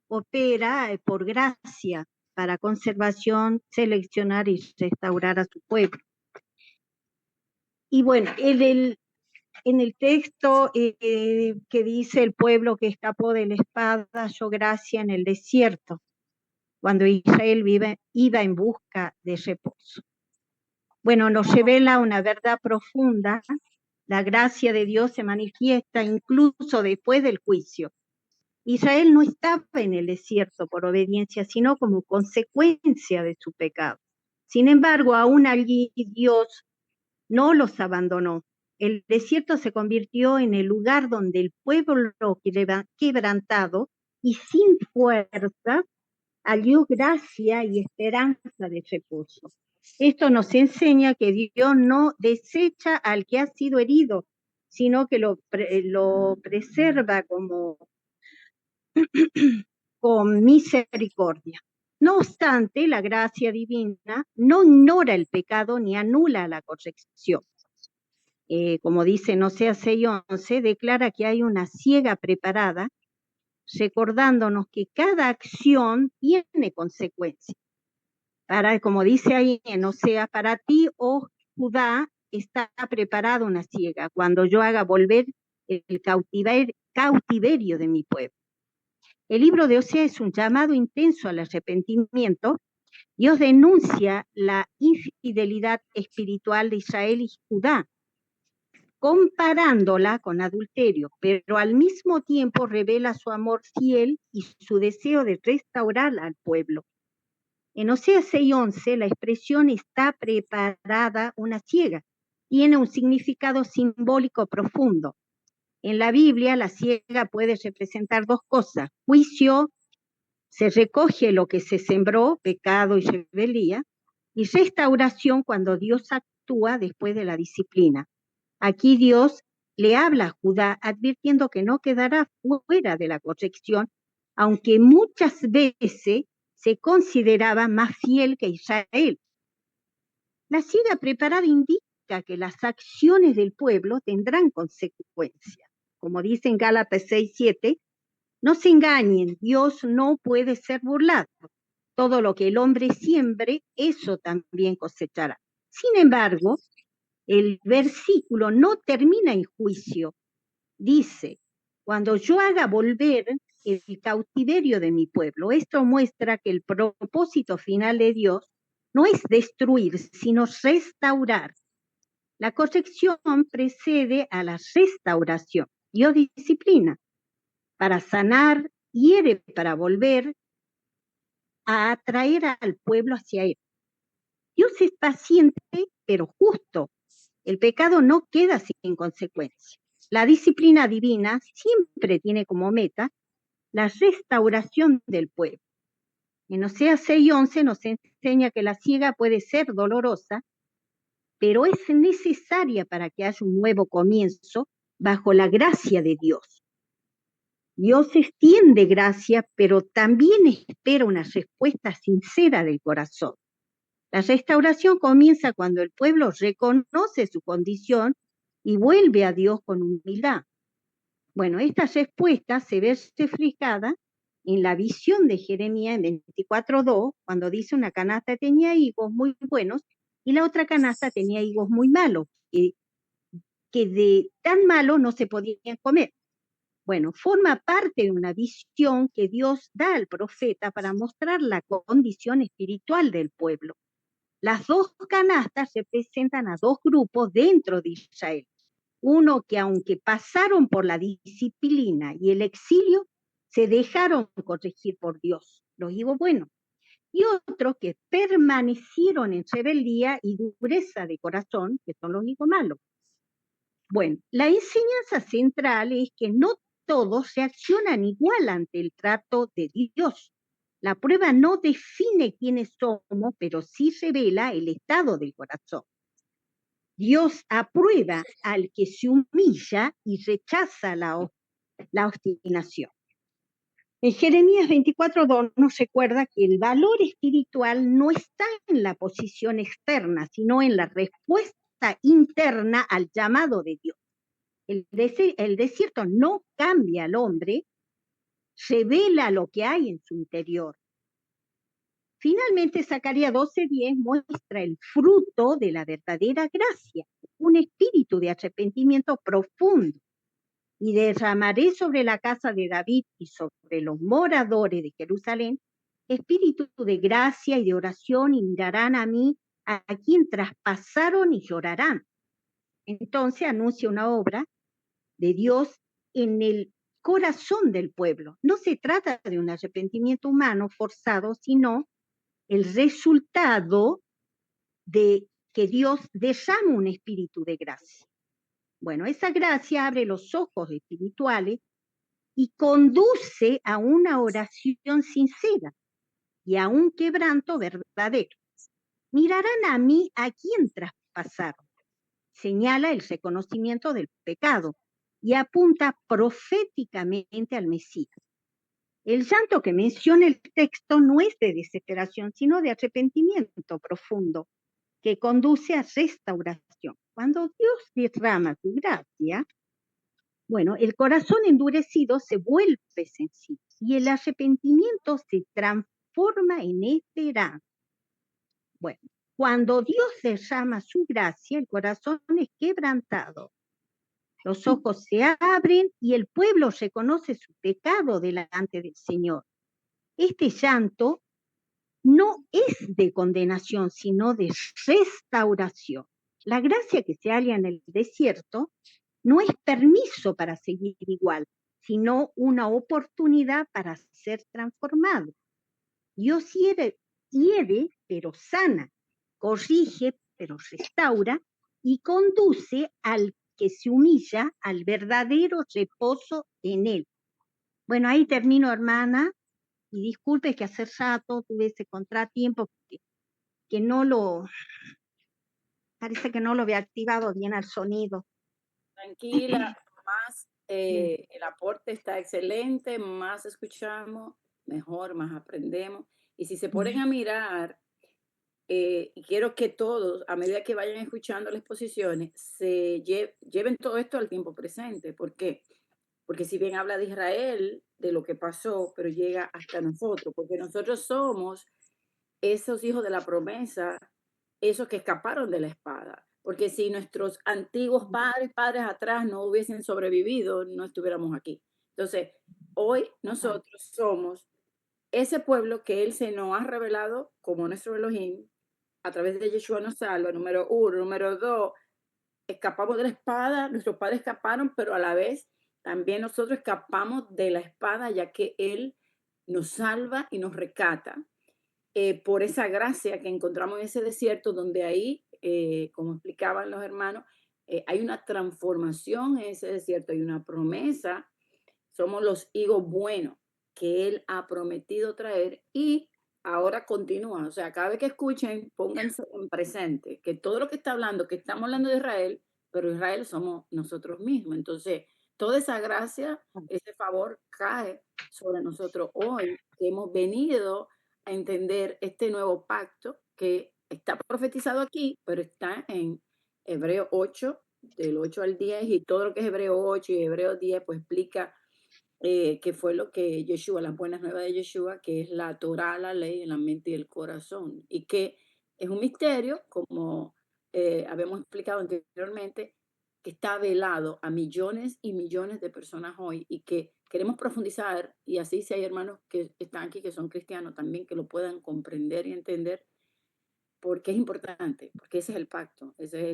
opera por gracia para conservación, seleccionar y restaurar a su pueblo. Y bueno, en el texto que dice el pueblo que escapó de la espada halló gracia en el desierto, cuando Israel iba en busca de reposo. Bueno, nos revela una verdad profunda. La gracia de Dios se manifiesta incluso después del juicio. Israel no estaba en el desierto por obediencia, sino como consecuencia de su pecado. Sin embargo, aún allí Dios no los abandonó. El desierto se convirtió en el lugar donde el pueblo quebrantado y sin fuerza halló gracia y esperanza de reposo. Esto nos enseña que Dios no desecha al que ha sido herido, sino que lo preserva con misericordia. No obstante, la gracia divina no ignora el pecado ni anula la corrección. Como dice en Oseas 6:11, declara que hay una siega preparada, recordándonos que cada acción tiene consecuencias. Como dice ahí en Oseas, para ti, oh Judá, está preparada una siega, cuando yo haga volver el cautiverio de mi pueblo. El libro de Oseas es un llamado intenso al arrepentimiento. Dios denuncia la infidelidad espiritual de Israel y Judá, comparándola con adulterio, pero al mismo tiempo revela su amor fiel y su deseo de restaurar al pueblo. En Oseas 6:11, la expresión está preparada una siega tiene un significado simbólico profundo. En la Biblia, la siega puede representar dos cosas: juicio, se recoge lo que se sembró, pecado y rebeldía, y restauración, cuando Dios actúa después de la disciplina. Aquí Dios le habla a Judá advirtiendo que no quedará fuera de la corrección, aunque muchas veces se consideraba más fiel que Israel. La siega preparada indica que las acciones del pueblo tendrán consecuencias. Como dice en Gálatas 6:7, no se engañen, Dios no puede ser burlado. Todo lo que el hombre siembre, eso también cosechará. Sin embargo, el versículo no termina en juicio. Dice, cuando yo haga volver el cautiverio de mi pueblo. Esto muestra que el propósito final de Dios no es destruir, sino restaurar. La corrección precede a la restauración. Dios disciplina para sanar, hiere para volver a atraer al pueblo hacia él. Dios es paciente, pero justo. El pecado no queda sin consecuencia. La disciplina divina siempre tiene como meta la restauración del pueblo. En Oseas 6:11 nos enseña que la siega puede ser dolorosa, pero es necesaria para que haya un nuevo comienzo bajo la gracia de Dios. Dios extiende gracia, pero también espera una respuesta sincera del corazón. La restauración comienza cuando el pueblo reconoce su condición y vuelve a Dios con humildad. Bueno, esta respuesta se ve reflejada en la visión de Jeremías en 24:2, cuando dice: una canasta tenía higos muy buenos y la otra canasta tenía higos muy malos, que de tan malos no se podían comer. Bueno, forma parte de una visión que Dios da al profeta para mostrar la condición espiritual del pueblo. Las dos canastas representan a dos grupos dentro de Israel. Uno que, aunque pasaron por la disciplina y el exilio, se dejaron corregir por Dios, los higos buenos. y otros que permanecieron en rebeldía y dureza de corazón, que son los hijos malos. Bueno, la enseñanza central es que no todos reaccionan igual ante el trato de Dios. La prueba no define quiénes somos, pero sí revela el estado del corazón. Dios aprueba al que se humilla y rechaza la obstinación. En Jeremías 24:2 nos recuerda que el valor espiritual no está en la posición externa, sino en la respuesta interna al llamado de Dios. El desierto no cambia al hombre, revela lo que hay en su interior. Finalmente, Zacarías 12:10 muestra el fruto de la verdadera gracia, un espíritu de arrepentimiento profundo. Y derramaré sobre la casa de David y sobre los moradores de Jerusalén espíritu de gracia y de oración, y mirarán a mí, a quien traspasaron, y llorarán. Entonces anuncia una obra de Dios en el corazón del pueblo. No se trata de un arrepentimiento humano forzado, sino el resultado de que Dios derrama un espíritu de gracia. Bueno, esa gracia abre los ojos espirituales y conduce a una oración sincera y a un quebranto verdadero. Mirarán a mí, a quien traspasaron. Señala el reconocimiento del pecado y apunta proféticamente al Mesías. El llanto que menciona el texto no es de desesperación, sino de arrepentimiento profundo, que conduce a restauración. Cuando Dios derrama su gracia, bueno, el corazón endurecido se vuelve sensible y el arrepentimiento se transforma en esperanza. Bueno, cuando Dios derrama su gracia, el corazón es quebrantado. Los ojos se abren y el pueblo reconoce su pecado delante del Señor. Este llanto no es de condenación, sino de restauración. La gracia que se halla en el desierto no es permiso para seguir igual, sino una oportunidad para ser transformado. Dios hiere, pero sana, corrige, pero restaura, y conduce al que se humilla al verdadero reposo en él. Bueno, ahí termino, hermana, y disculpe que hace rato tuve ese contratiempo que parece que no lo había activado bien al sonido. Tranquila, más el aporte está excelente, más escuchamos, mejor, más aprendemos. Y si se ponen a mirar, y quiero que todos, a medida que vayan escuchando las exposiciones, se lleven todo esto al tiempo presente. ¿Por qué? Porque si bien habla de Israel, de lo que pasó, pero llega hasta nosotros, porque nosotros somos esos hijos de la promesa, esos que escaparon de la espada. Porque si nuestros antiguos padres atrás no hubiesen sobrevivido, no estuviéramos aquí. Entonces, hoy nosotros somos ese pueblo que Él se nos ha revelado como nuestro Elohim, a través de Yeshua nos salva, número 1. Número 2, escapamos de la espada, nuestros padres escaparon, pero a la vez también nosotros escapamos de la espada, ya que Él nos salva y nos rescata. Por esa gracia que encontramos en ese desierto, donde ahí, como explicaban los hermanos, hay una transformación en ese desierto, hay una promesa, somos los higos buenos que Él ha prometido traer y ahora continúa. O sea, cada vez que escuchen, pónganse en presente, que todo lo que está hablando, que estamos hablando de Israel, pero Israel somos nosotros mismos. Entonces, toda esa gracia, ese favor cae sobre nosotros hoy, que hemos venido a entender este nuevo pacto que está profetizado aquí, pero está en Hebreo 8, del 8 al 10, y todo lo que es Hebreo 8 y Hebreo 10, pues explica que fue lo que Yeshua, las buenas nuevas de Yeshua, que es la Torah, la ley en la mente y el corazón, y que es un misterio, como habíamos explicado anteriormente, que está velado a millones y millones de personas hoy y que queremos profundizar, y así si hay hermanos que están aquí que son cristianos también, que lo puedan comprender y entender, porque es importante, porque ese es el pacto, ese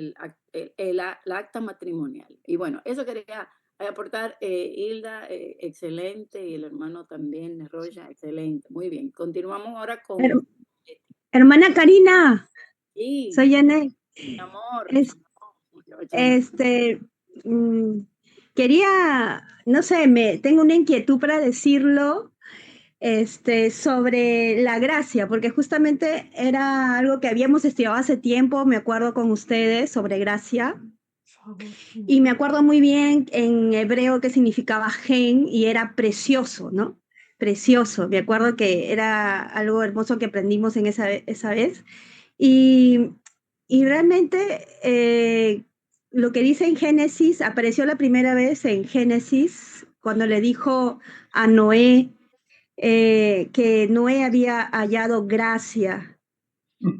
es el acta matrimonial. Y bueno, eso quería aportar Hilda, excelente, y el hermano también, Roya, excelente. Muy bien, continuamos ahora con Hermana Karina, Sí, soy Janet. mi amor. Quería, no sé, tengo una inquietud para decirlo, sobre la gracia, porque justamente era algo que habíamos estudiado hace tiempo, me acuerdo con ustedes, sobre gracia. Y me acuerdo muy bien en hebreo que significaba gen y era precioso, ¿no? Precioso. Me acuerdo que era algo hermoso que aprendimos en esa vez. Y, y realmente lo que dice en Génesis, apareció la primera vez en Génesis, cuando le dijo a Noé que Noé había hallado gracia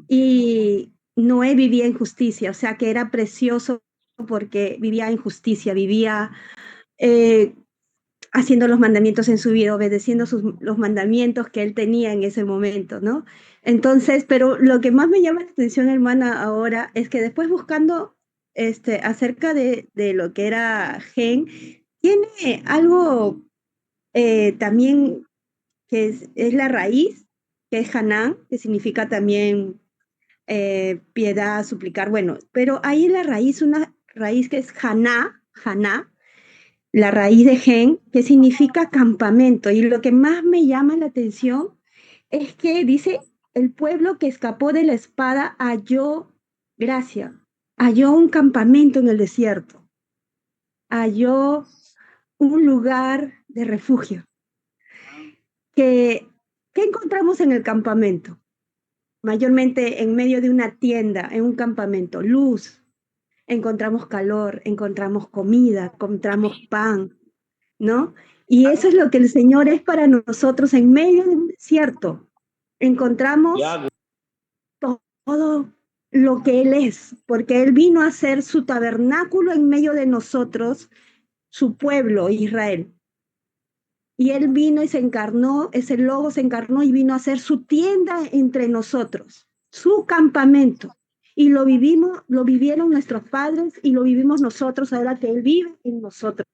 y Noé vivía en justicia, o sea que era precioso porque vivía en justicia, vivía eh, haciendo los mandamientos en su vida, obedeciendo los mandamientos que él tenía en ese momento, ¿no? Entonces, pero lo que más me llama la atención, hermana, ahora es que después buscando acerca de lo que era Gen, tiene algo también que es la raíz, que es Hanán, que significa también piedad, suplicar, bueno, pero hay en la raíz una raíz que es Haná, la raíz de Gen, que significa campamento. Y lo que más me llama la atención es que dice, el pueblo que escapó de la espada halló gracia, halló un campamento en el desierto, halló un lugar de refugio. ¿Qué encontramos en el campamento? Mayormente en medio de una tienda, en un campamento, luz, encontramos calor, encontramos comida, encontramos pan, ¿no? Y eso es lo que el Señor es para nosotros en medio del desierto. Encontramos todo lo que Él es, porque Él vino a ser su tabernáculo en medio de nosotros, su pueblo, Israel. Y Él vino y se encarnó, ese logo se encarnó y vino a ser su tienda entre nosotros, su campamento. Y lo vivieron nuestros padres y lo vivimos nosotros ahora que Él vive en nosotros.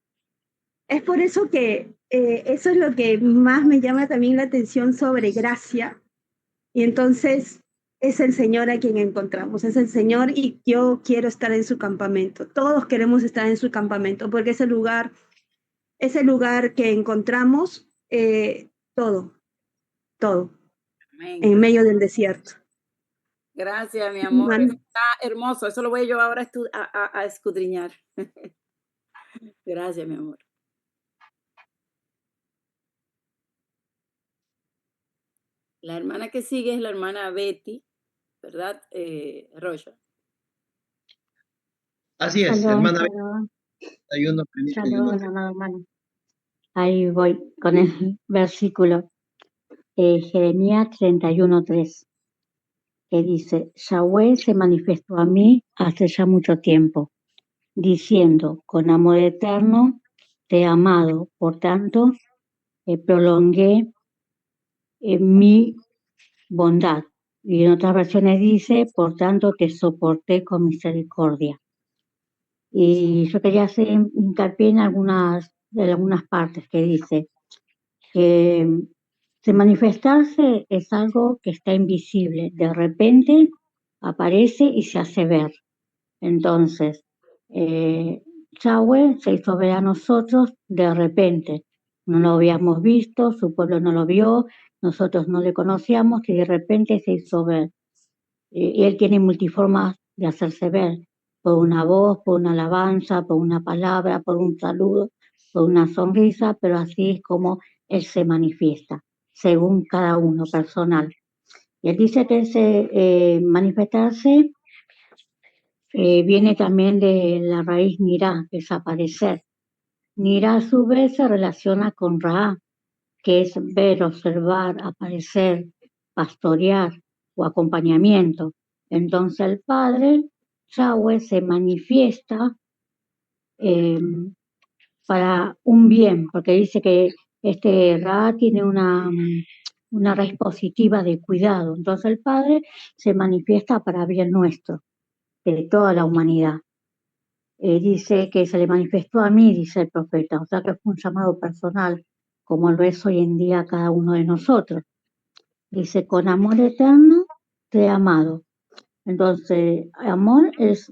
Es por eso que eso es lo que más me llama también la atención sobre gracia. Y entonces es el Señor a quien encontramos, es el Señor y yo quiero estar en su campamento. Todos queremos estar en su campamento porque es el lugar que encontramos todo, Amén. en medio del desierto. Gracias, mi amor. Eso está hermoso. Eso lo voy yo ahora a escudriñar. Gracias, mi amor. La hermana que sigue es la hermana Betty, ¿verdad, Rocha? Así es, Shalom, hermana. shalom, Hay uno pendiente y uno. shalom, amado hermano. Ahí voy con el versículo. Jeremías 31:3, que dice, Yahweh se manifestó a mí hace ya mucho tiempo, diciendo, con amor eterno te he amado, por tanto, prolongué mi bondad. Y en otras versiones dice, por tanto, te soporté con misericordia. Y yo quería hacer hincapié en algunas partes que dice que manifestarse es algo que está invisible, de repente aparece y se hace ver. Entonces, Yahweh se hizo ver a nosotros de repente. No lo habíamos visto, su pueblo no lo vio, nosotros no le conocíamos y de repente se hizo ver. Y él tiene multiformas de hacerse ver, por una voz, por una alabanza, por una palabra, por un saludo, por una sonrisa, pero así es como él se manifiesta, según cada uno, personal. Y él dice que ese manifestarse viene también de la raíz nirá, que es aparecer. Nirá a su vez se relaciona con Ra, que es ver, observar, aparecer, pastorear o acompañamiento. Entonces el Padre, Yahweh, se manifiesta para un bien, porque dice que Ra tiene una raíz positiva de cuidado. Entonces el Padre se manifiesta para bien nuestro, de toda la humanidad. Dice que se le manifestó a mí, dice el profeta, o sea que fue un llamado personal, como lo es hoy en día cada uno de nosotros. Dice, con amor eterno te he amado. Entonces, amor es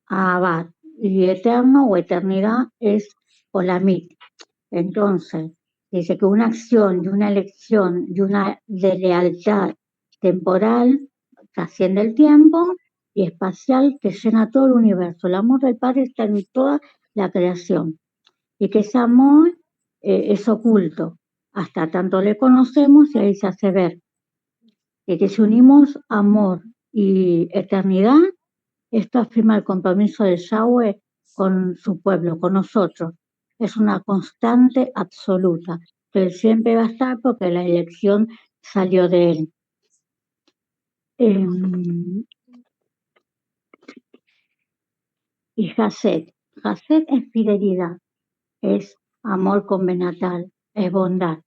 Abad y eterno o eternidad es Olamit. Entonces, dice que una acción y una elección y una de lealtad temporal trasciende el tiempo y espacial que llena todo el universo. El amor del Padre está en toda la creación y que ese amor es oculto. Hasta tanto le conocemos y ahí se hace ver. Y que si unimos amor y eternidad, esto afirma el compromiso de Yahweh con su pueblo, con nosotros. Es una constante absoluta, que él siempre va a estar porque la elección salió de él. Y Hased. Hased es fidelidad, es amor convenatal, es bondad.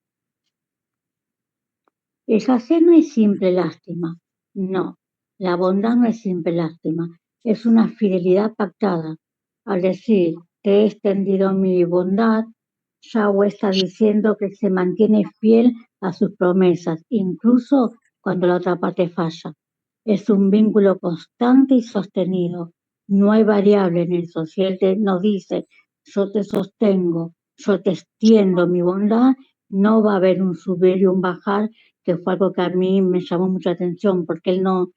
El Hased no es simple lástima, no. La bondad no es simple lástima, es una fidelidad pactada. Al decir, te he extendido mi bondad, Yahweh está diciendo que se mantiene fiel a sus promesas, incluso cuando la otra parte falla. Es un vínculo constante y sostenido. No hay variable en eso. Si Él nos dice, yo te sostengo, yo te extiendo mi bondad, no va a haber un subir y un bajar, que fue algo que a mí me llamó mucha atención, porque Él no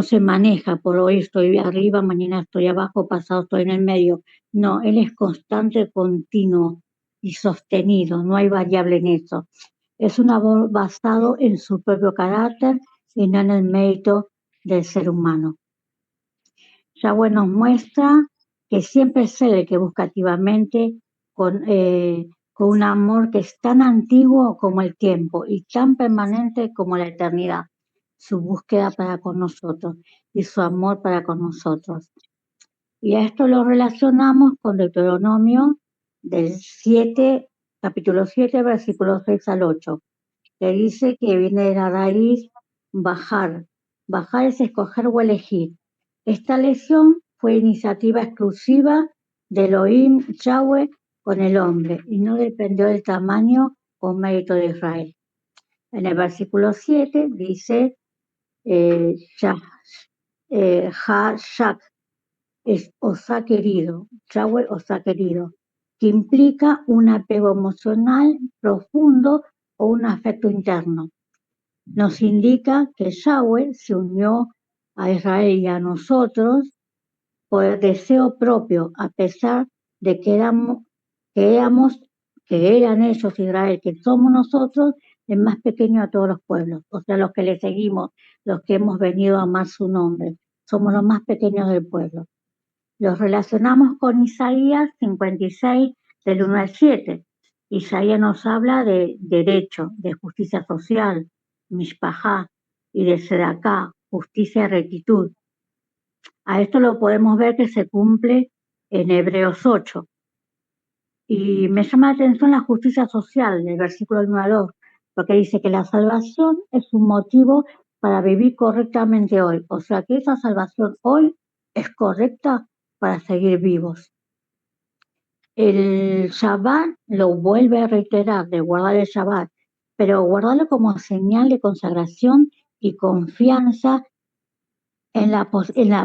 se maneja por hoy estoy arriba, mañana estoy abajo, pasado estoy en el medio. No, Él es constante, continuo y sostenido, no hay variable en eso. Es un amor basado en su propio carácter y no en el mérito del ser humano. Yahweh nos muestra que siempre es Él el que busca activamente con un amor que es tan antiguo como el tiempo y tan permanente como la eternidad. Su búsqueda para con nosotros y su amor para con nosotros. Y a esto lo relacionamos con Deuteronomio del 7, capítulo 7, versículos 6 al 8, que dice que viene de la raíz bajar. Bajar es escoger o elegir. Esta elección fue iniciativa exclusiva de Elohim Yahweh con el hombre y no dependió del tamaño o mérito de Israel. En el versículo 7 dice Ha-Shak, es os ha querido, Yahweh os ha querido, que implica un apego emocional profundo o un afecto interno. Nos indica que Yahweh se unió a Israel y a nosotros por el deseo propio, a pesar de que eran ellos Israel, que somos nosotros el más pequeño de todos los pueblos, o sea, los que le seguimos, los que hemos venido a amar su nombre, somos los más pequeños del pueblo. Los relacionamos con Isaías 56, del 1 al 7. Isaías nos habla de derecho, de justicia social, mishpajá, y de sedaká, justicia y rectitud. A esto lo podemos ver que se cumple en Hebreos 8. Y me llama la atención la justicia social del versículo 1 al 2, porque dice que la salvación es un motivo para vivir correctamente hoy. O sea que esa salvación hoy es correcta para seguir vivos. El Shabbat lo vuelve a reiterar, de guardar el Shabbat, pero guardarlo como señal de consagración y confianza en la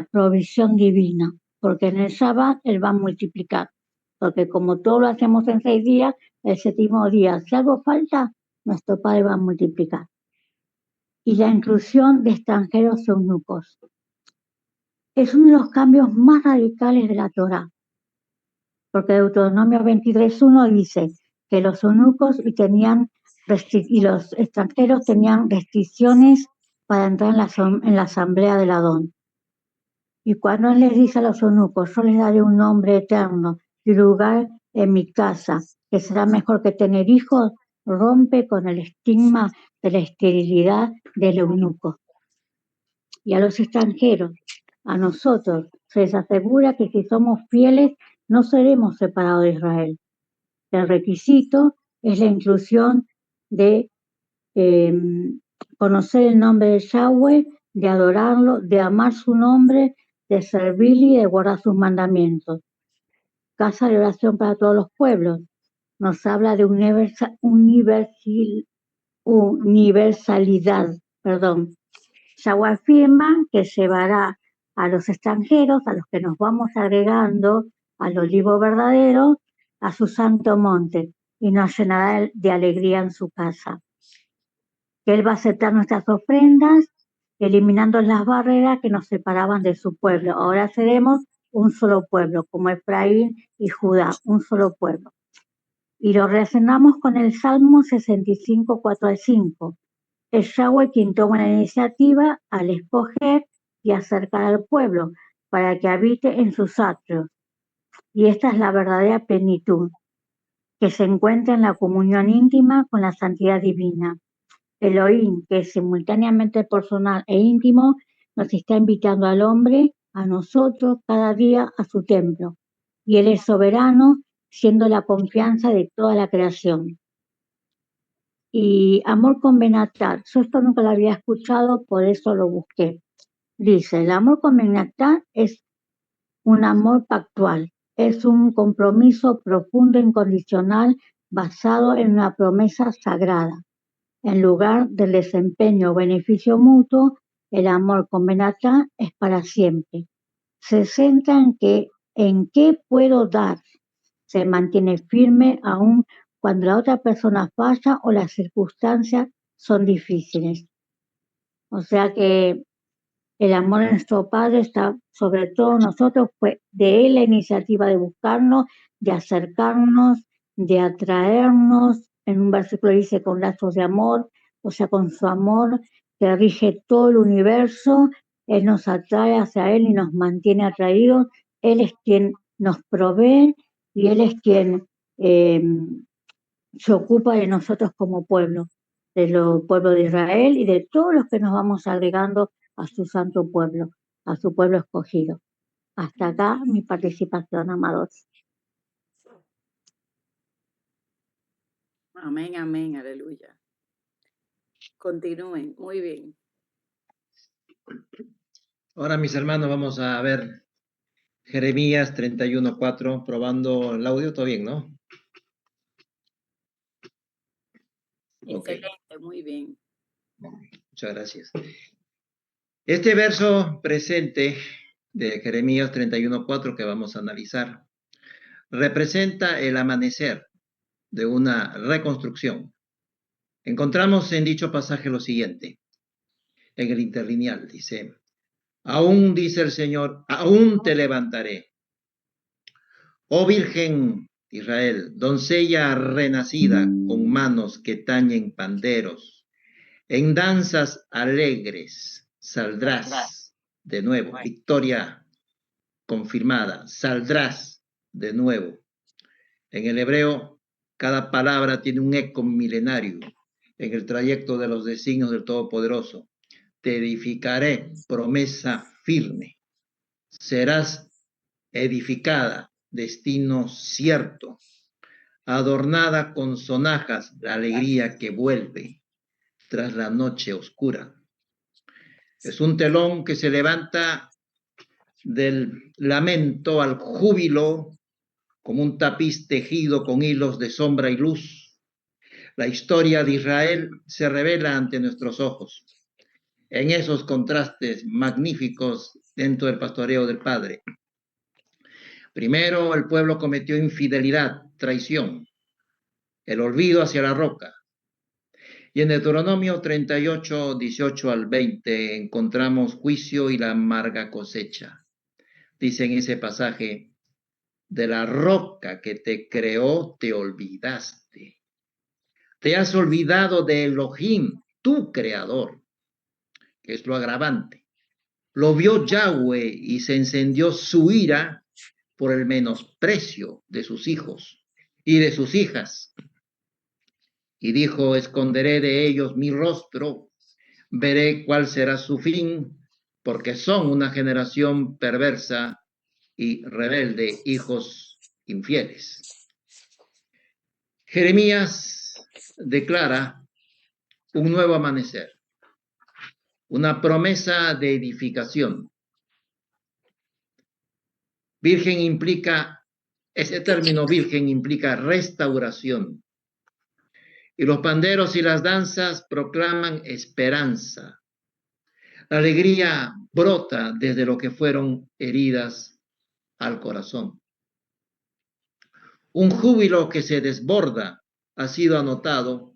provisión divina, porque en el Shabbat Él va a multiplicar, porque como todo lo hacemos en 6 días, el 7º día, si algo falta, nuestro Padre va a multiplicar. Y la inclusión de extranjeros eunucos. Es uno de los cambios más radicales de la Torá, porque Deuteronomio 23.1 dice que los eunucos y los extranjeros tenían restricciones para entrar en la asamblea del Adón. Y cuando Él les dice a los eunucos, yo les daré un nombre eterno y lugar en mi casa, que será mejor que tener hijos, rompe con el estigma de la esterilidad del eunuco. Y a los extranjeros, a nosotros, se les asegura que si somos fieles, no seremos separados de Israel. El requisito es la inclusión de conocer el nombre de Yahweh, de adorarlo, de amar su nombre, de servirle y de guardar sus mandamientos. Casa de oración para todos los pueblos. Nos habla de universalidad. Yahweh afirma que llevará a los extranjeros, a los que nos vamos agregando al olivo verdadero, a su santo monte, y nos llenará de alegría en su casa. Que Él va a aceptar nuestras ofrendas, eliminando las barreras que nos separaban de su pueblo. Ahora seremos un solo pueblo, como Efraín y Judá, un solo pueblo. Y lo relacionamos con el Salmo 65, 4 al 5. Es Yahweh quien toma la iniciativa al escoger y acercar al pueblo para que habite en sus atrios. Y esta es la verdadera plenitud, que se encuentra en la comunión íntima con la santidad divina. Elohim, que es simultáneamente personal e íntimo, nos está invitando al hombre, a nosotros, cada día a su templo. Y Él es soberano, siendo la confianza de toda la creación. Y amor con Benatar, yo esto nunca lo había escuchado, por eso lo busqué. Dice, el amor con Benatar es un amor pactual, es un compromiso profundo e incondicional basado en una promesa sagrada. En lugar del desempeño o beneficio mutuo, el amor con Benatar es para siempre. Se centra en qué puedo dar. Se mantiene firme aún cuando la otra persona falla o las circunstancias son difíciles. O sea que el amor de nuestro Padre está sobre todo nosotros, fue de Él la iniciativa de buscarnos, de acercarnos, de atraernos. En un versículo dice con lazos de amor, o sea, con su amor que rige todo el universo. Él nos atrae hacia Él y nos mantiene atraídos. Él es quien nos provee y Él es quien se ocupa de nosotros como pueblo, del pueblo de Israel y de todos los que nos vamos agregando a su santo pueblo, a su pueblo escogido. Hasta acá mi participación, amados. Amén, amén, aleluya. Continúen, muy bien. Ahora, mis hermanos, vamos a ver Jeremías 31:4, probando el audio, todo bien, ¿no? Excelente, muy bien. Muchas gracias. Este verso presente de Jeremías 31:4 que vamos a analizar representa el amanecer de una reconstrucción. Encontramos en dicho pasaje lo siguiente, en el interlineal, dice, aún dice el Señor, aún te levantaré, oh Virgen Israel, doncella renacida con manos que tañen panderos, en danzas alegres saldrás de nuevo, victoria confirmada, saldrás de nuevo. En el hebreo, cada palabra tiene un eco milenario en el trayecto de los designios del Todopoderoso. Te edificaré, promesa firme. Serás edificada, destino cierto. Adornada con sonajas, la alegría que vuelve tras la noche oscura. Es un telón que se levanta del lamento al júbilo, como un tapiz tejido con hilos de sombra y luz. La historia de Israel se revela ante nuestros ojos, en esos contrastes magníficos dentro del pastoreo del Padre. Primero, el pueblo cometió infidelidad, traición, el olvido hacia la roca. Y en Deuteronomio 38, 18 al 20 encontramos juicio y la amarga cosecha. Dice en ese pasaje, de la roca que te creó te olvidaste. Te has olvidado de Elohim, tu creador, que es lo agravante. Lo vio Yahweh y se encendió su ira por el menosprecio de sus hijos y de sus hijas. Y dijo, esconderé de ellos mi rostro, veré cuál será su fin, porque son una generación perversa y rebelde, hijos infieles. Jeremías declara un nuevo amanecer, una promesa de edificación. Virgen implica, ese término virgen implica restauración. y los panderos y las danzas proclaman esperanza. La alegría brota desde lo que fueron heridas al corazón. Un júbilo que se desborda ha sido anotado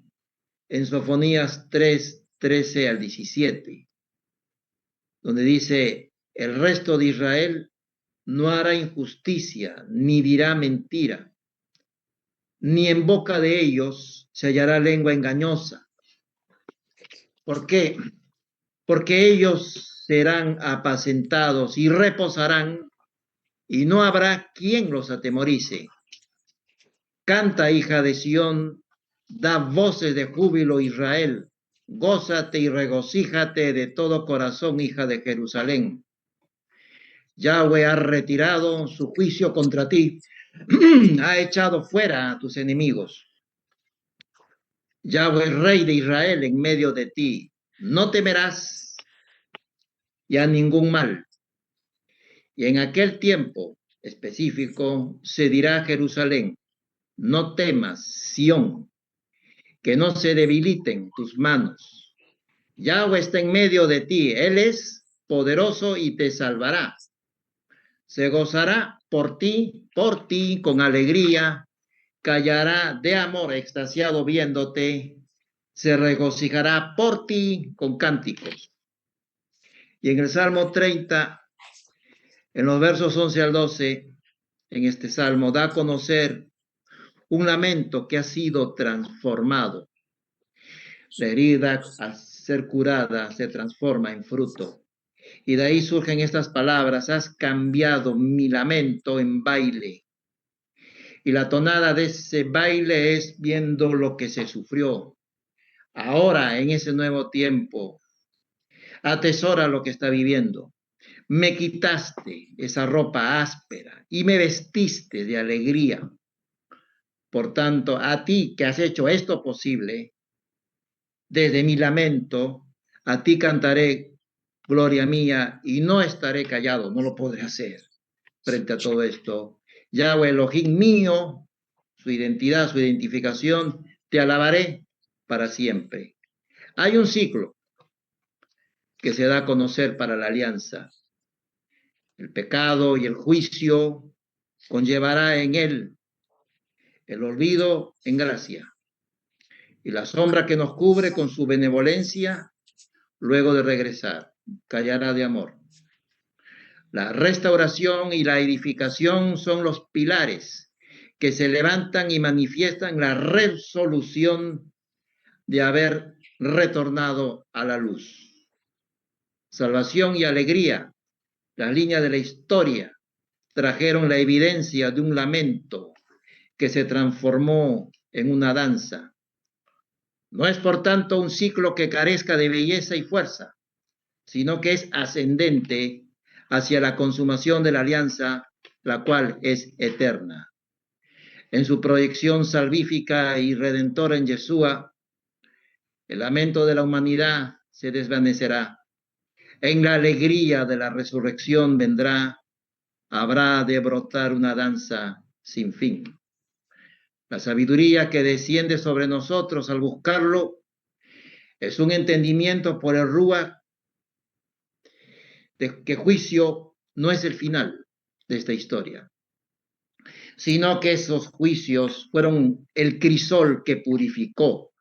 en Sofonías 3, 13 al 17, donde dice: el resto de Israel no hará injusticia, ni dirá mentira, ni en boca de ellos se hallará lengua engañosa. ¿Por qué? Porque ellos serán apacentados y reposarán, y no habrá quien los atemorice. Canta, hija de Sión, da voces de júbilo, Israel. Gózate y regocíjate de todo corazón, hija de Jerusalén. Yahweh ha retirado su juicio contra ti, ha echado fuera a tus enemigos. Yahweh, Rey de Israel, en medio de ti. No temerás ya ningún mal. Y en aquel tiempo específico se dirá a Jerusalén: no temas, Sión, que no se debiliten tus manos. Yahweh está en medio de ti, Él es poderoso y te salvará. Se gozará por ti, con alegría, callará de amor extasiado viéndote, se regocijará por ti con cánticos. Y en el Salmo 30, en los versos 11 al 12, en este salmo da a conocer un lamento que ha sido transformado. La herida, al ser curada, se transforma en fruto. Y de ahí surgen estas palabras: has cambiado mi lamento en baile. Y la tonada de ese baile es viendo lo que se sufrió. Ahora, en ese nuevo tiempo, atesora lo que está viviendo. Me quitaste esa ropa áspera y me vestiste de alegría. Por tanto, a ti que has hecho esto posible, desde mi lamento, a ti cantaré gloria mía y no estaré callado, no lo podré hacer frente a todo esto. Yahweh Elohim mío, su identidad, su identificación, te alabaré para siempre. Hay un ciclo que se da a conocer para la alianza. El pecado y el juicio conllevará en él el olvido en gracia, y la sombra que nos cubre con su benevolencia, luego de regresar, callará de amor. La restauración y la edificación son los pilares que se levantan y manifiestan la resolución de haber retornado a la luz. Salvación y alegría, las líneas de la historia, trajeron la evidencia de un lamento que se transformó en una danza. No es, por tanto, un ciclo que carezca de belleza y fuerza, sino que es ascendente hacia la consumación de la alianza, la cual es eterna. En su proyección salvífica y redentora en Yeshua, el lamento de la humanidad se desvanecerá. En la alegría de la resurrección habrá de brotar una danza sin fin. La sabiduría que desciende sobre nosotros al buscarlo es un entendimiento por el Ruach de que juicio no es el final de esta historia, sino que esos juicios fueron el crisol que purificó,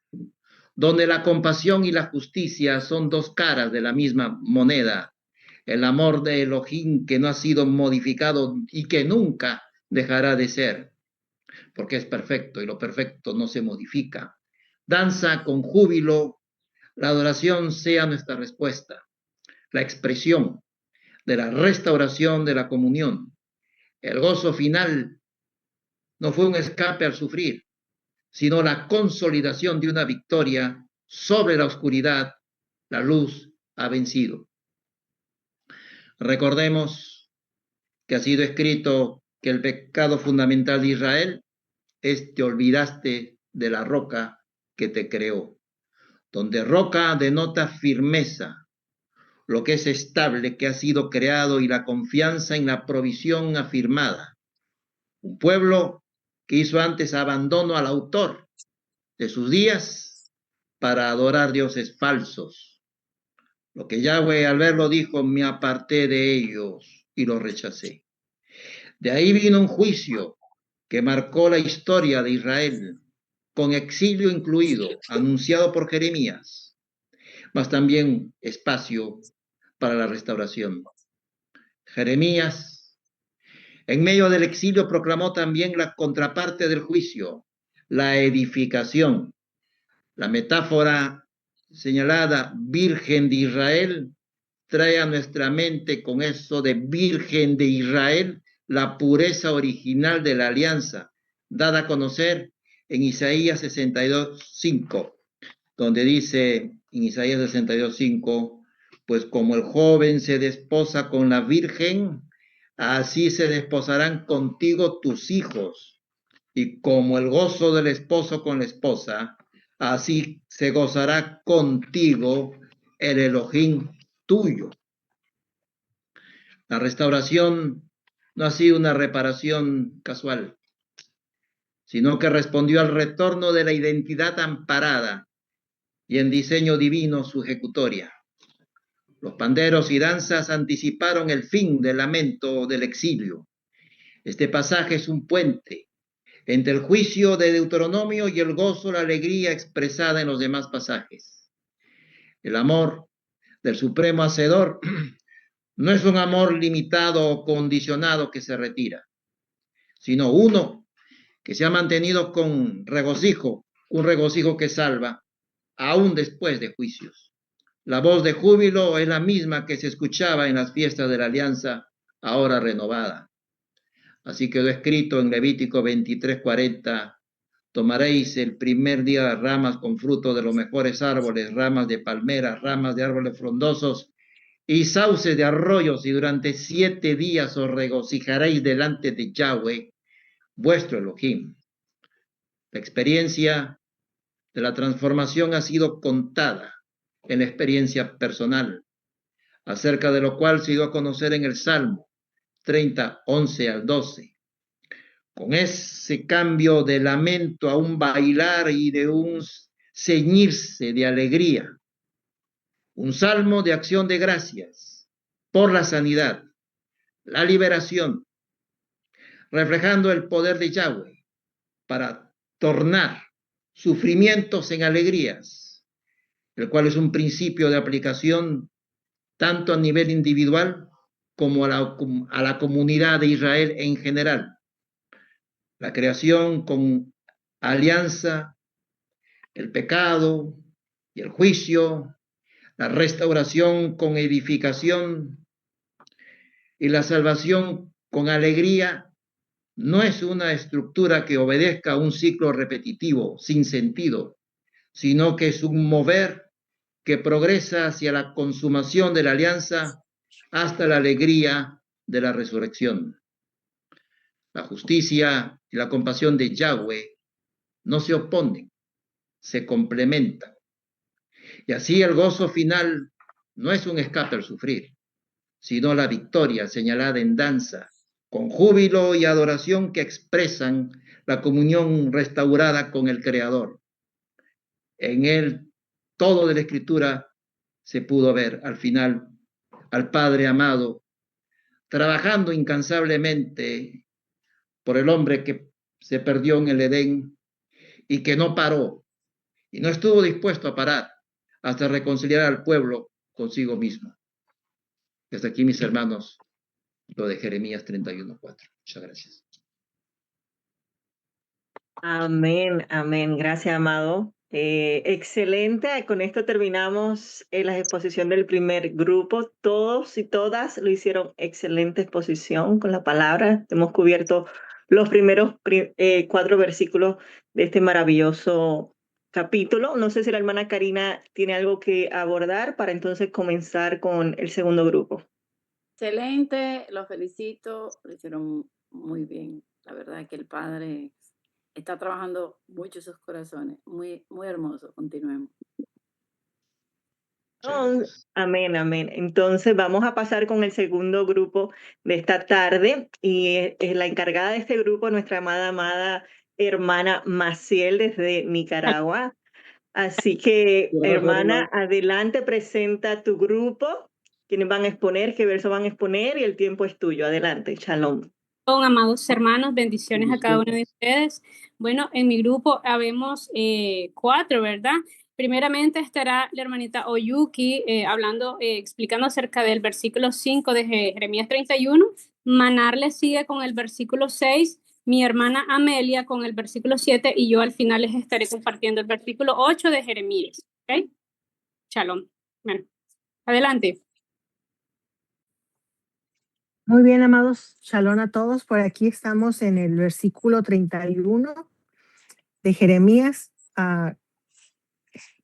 donde la compasión y la justicia son dos caras de la misma moneda, el amor de Elohim que no ha sido modificado y que nunca dejará de ser, porque es perfecto y lo perfecto no se modifica. Danza con júbilo, la adoración sea nuestra respuesta, la expresión de la restauración de la comunión. El gozo final no fue un escape al sufrir, sino la consolidación de una victoria sobre la oscuridad. La luz ha vencido. Recordemos que ha sido escrito que el pecado fundamental de Israel es: te olvidaste de la roca que te creó. Donde roca denota firmeza, lo que es estable, que ha sido creado, y la confianza en la provisión afirmada. Un pueblo que hizo antes abandono al autor de sus días para adorar dioses falsos. Lo que Yahweh al verlo dijo, me aparté de ellos y los rechacé. De ahí vino un juicio que marcó la historia de Israel, con exilio incluido, anunciado por Jeremías, mas también espacio para la restauración. Jeremías, en medio del exilio, proclamó también la contraparte del juicio, la edificación. La metáfora señalada Virgen de Israel trae a nuestra mente con eso de Virgen de Israel la pureza original de la alianza, dada a conocer en Isaías 62:5, donde dice en Isaías 62:5, pues como el joven se desposa con la virgen, así se desposarán contigo tus hijos, y como el gozo del esposo con la esposa, así se gozará contigo el Elohim tuyo. La restauración no ha sido una reparación casual, sino que respondió al retorno de la identidad amparada y en diseño divino su ejecutoria. Los panderos y danzas anticiparon el fin del lamento del exilio. Este pasaje es un puente entre el juicio de Deuteronomio y el gozo, la alegría expresada en los demás pasajes. El amor del Supremo Hacedor no es un amor limitado o condicionado que se retira, sino uno que se ha mantenido con regocijo, un regocijo que salva, aún después de juicios. La voz de júbilo es la misma que se escuchaba en las fiestas de la alianza, ahora renovada. Así quedó escrito en Levítico 23:40, tomaréis el primer día ramas con fruto de los mejores árboles, ramas de palmeras, ramas de árboles frondosos y sauces de arroyos, y durante 7 días os regocijaréis delante de Yahweh, vuestro Elohim. La experiencia de la transformación ha sido contada en la experiencia personal, acerca de lo cual se dio a conocer en el Salmo 30, 11 al 12. Con ese cambio de lamento a un bailar y de un ceñirse de alegría. Un salmo de acción de gracias por la sanidad, la liberación, reflejando el poder de Yahweh para tornar sufrimientos en alegrías, el cual es un principio de aplicación tanto a nivel individual como a la comunidad de Israel en general. La creación con alianza, el pecado y el juicio, la restauración con edificación y la salvación con alegría no es una estructura que obedezca a un ciclo repetitivo, sin sentido, sino que es un mover que progresa hacia la consumación de la alianza hasta la alegría de la resurrección. La justicia y la compasión de Yahweh no se oponen, se complementan. Y así el gozo final no es un escape al sufrir, sino la victoria señalada en danza, con júbilo y adoración que expresan la comunión restaurada con el Creador. En él, todo de la Escritura se pudo ver al final al Padre amado, trabajando incansablemente por el hombre que se perdió en el Edén y que no paró y no estuvo dispuesto a parar hasta reconciliar al pueblo consigo mismo. Desde aquí, mis hermanos, lo de Jeremías 31:4. Muchas gracias. Amén, amén. Gracias, amado. Excelente. Con esto terminamos la exposición del primer grupo. Todos y todas lo hicieron excelente exposición con la palabra. Hemos cubierto los primeros 4 versículos de este maravilloso capítulo. No sé si la hermana Karina tiene algo que abordar para entonces comenzar con el segundo grupo. Excelente, los felicito, lo hicieron muy bien. La verdad es que el Padre está trabajando mucho esos corazones. Muy, muy hermoso. Continuemos. Amén, amén. Entonces vamos a pasar con el segundo grupo de esta tarde y la encargada de este grupo, nuestra amada hermana Maciel desde Nicaragua. Así que, hermana, adelante, presenta tu grupo, quiénes van a exponer, qué verso van a exponer y el tiempo es tuyo. Adelante, shalom. Amados hermanos, bendiciones a cada uno de ustedes. Bueno, en mi grupo habemos 4, ¿verdad? Primeramente estará la hermanita Oyuki hablando, explicando acerca del versículo 5 de Jeremías 31. Manar le sigue con el versículo 6, mi hermana Amelia con el versículo 7 y yo al final les estaré compartiendo el versículo 8 de Jeremías. ¿Ok? Shalom. Bueno, adelante. Muy bien, amados, shalom a todos. Por aquí estamos en el versículo 31 de Jeremías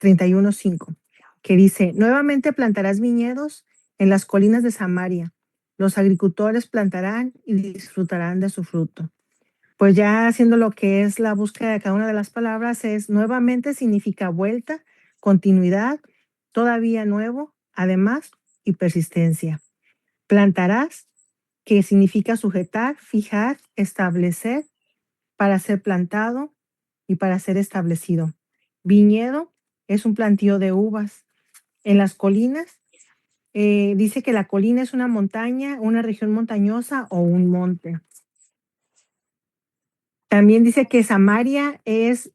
31:5, que dice, nuevamente plantarás viñedos en las colinas de Samaria. Los agricultores plantarán y disfrutarán de su fruto. Pues ya haciendo lo que es la búsqueda de cada una de las palabras, es nuevamente significa vuelta, continuidad, todavía nuevo, además y persistencia. Plantarás, que significa sujetar, fijar, establecer, para ser plantado y para ser establecido. Viñedo es un plantío de uvas. En las colinas, dice que la colina es una montaña, una región montañosa o un monte. También dice que Samaria es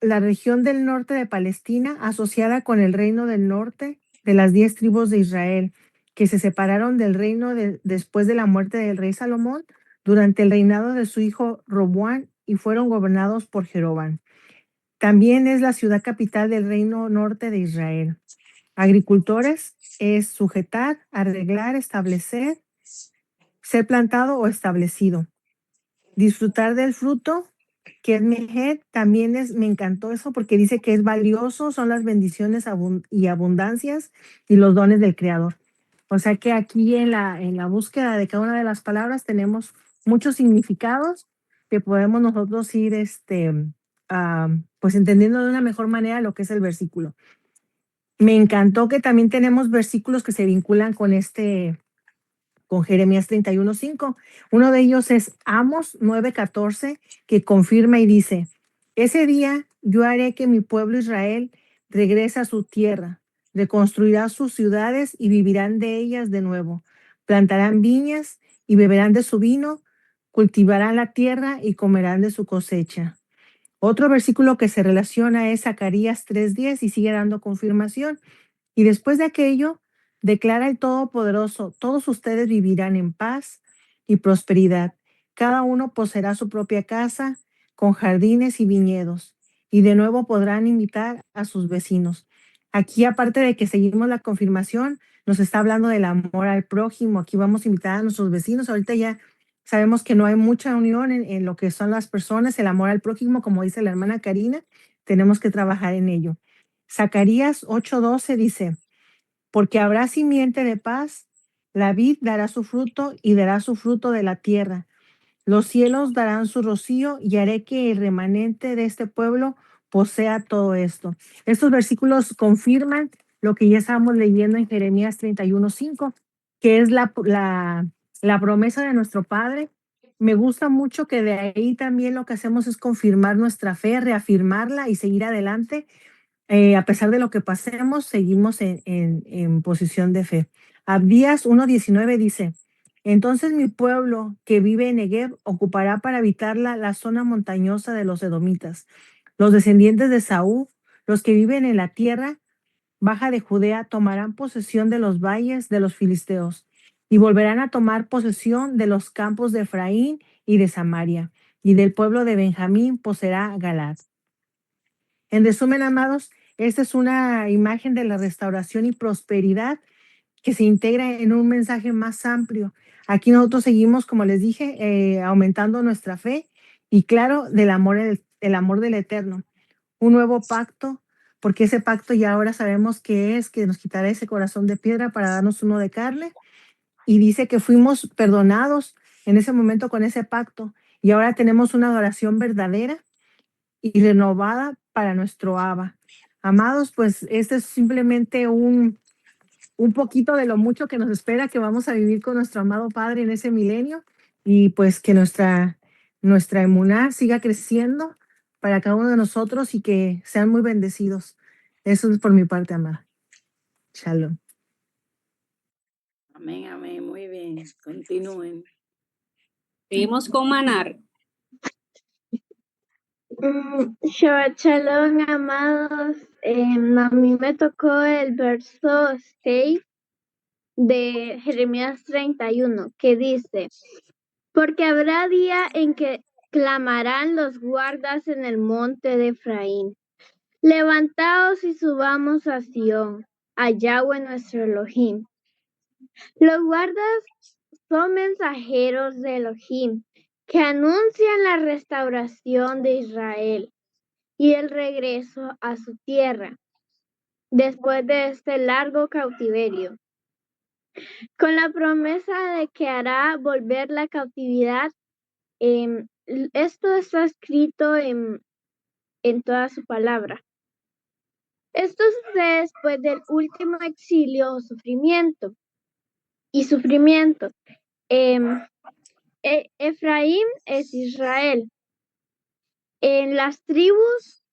la región del norte de Palestina asociada con el reino del norte de las 10 tribus de Israel, que se separaron del reino después de la muerte del rey Salomón durante el reinado de su hijo Roboam y fueron gobernados por Jeroboam. También es la ciudad capital del reino norte de Israel. Agricultores es sujetar, arreglar, establecer, ser plantado o establecido. Disfrutar del fruto, que es Mehet, también me encantó eso porque dice que es valioso, son las bendiciones y abundancias y los dones del Creador. O sea que aquí en la búsqueda de cada una de las palabras tenemos muchos significados que podemos nosotros ir pues entendiendo de una mejor manera lo que es el versículo. Me encantó que también tenemos versículos que se vinculan con Jeremías 31:5. Uno de ellos es Amos 9:14, que confirma y dice, ese día yo haré que mi pueblo Israel regrese a su tierra, reconstruirá sus ciudades y vivirán de ellas de nuevo. Plantarán viñas y beberán de su vino, cultivarán la tierra y comerán de su cosecha. Otro versículo que se relaciona es Zacarías 3:10 y sigue dando confirmación. Y después de aquello, declara el Todopoderoso, todos ustedes vivirán en paz y prosperidad. Cada uno poseerá su propia casa con jardines y viñedos, y de nuevo podrán invitar a sus vecinos. Aquí, aparte de que seguimos la confirmación, nos está hablando del amor al prójimo. Aquí vamos a invitar a nuestros vecinos. Ahorita ya sabemos que no hay mucha unión en lo que son las personas, el amor al prójimo, como dice la hermana Karina, tenemos que trabajar en ello. Zacarías 8:12 dice, porque habrá simiente de paz, la vid dará su fruto y dará su fruto de la tierra. Los cielos darán su rocío y haré que el remanente de este pueblo posea todo esto. Estos versículos confirman lo que ya estábamos leyendo en Jeremías 31:5, que es la promesa de nuestro Padre. Me gusta mucho que de ahí también lo que hacemos es confirmar nuestra fe, reafirmarla y seguir adelante. A pesar de lo que pasemos, seguimos en posición de fe. Abdías 1:19 dice, entonces mi pueblo que vive en Negev ocupará para habitar la zona montañosa de los edomitas. Los descendientes de Saúl, los que viven en la tierra baja de Judea, tomarán posesión de los valles de los filisteos y volverán a tomar posesión de los campos de Efraín y de Samaria, y del pueblo de Benjamín poseerá Galad. En resumen, amados, esta es una imagen de la restauración y prosperidad que se integra en un mensaje más amplio. Aquí nosotros seguimos, como les dije, aumentando nuestra fe y claro, el amor del Eterno. Un nuevo pacto, porque ese pacto ya ahora sabemos que nos quitará ese corazón de piedra para darnos uno de carne. Y dice que fuimos perdonados en ese momento con ese pacto y ahora tenemos una adoración verdadera y renovada para nuestro Abba. Amados, pues este es simplemente un poquito de lo mucho que nos espera, que vamos a vivir con nuestro amado Padre en ese milenio y pues que nuestra nuestra emuná siga creciendo para cada uno de nosotros y que sean muy bendecidos. Eso es por mi parte, amada. Shalom. Amén, amén. Muy bien. Continúen. Seguimos con Manar. Shabbat Shalom, amados. A mí me tocó el verso 6 de Jeremías 31, que dice: porque habrá día en que clamarán los guardas en el monte de Efraín. Levantaos y subamos a Sión, a Yahweh nuestro Elohim. Los guardas son mensajeros de Elohim, que anuncian la restauración de Israel y el regreso a su tierra, después de este largo cautiverio, con la promesa de que hará volver la cautividad. Esto está escrito en toda su palabra. Esto sucede después del último exilio o sufrimiento. Efraín es Israel. En las tribus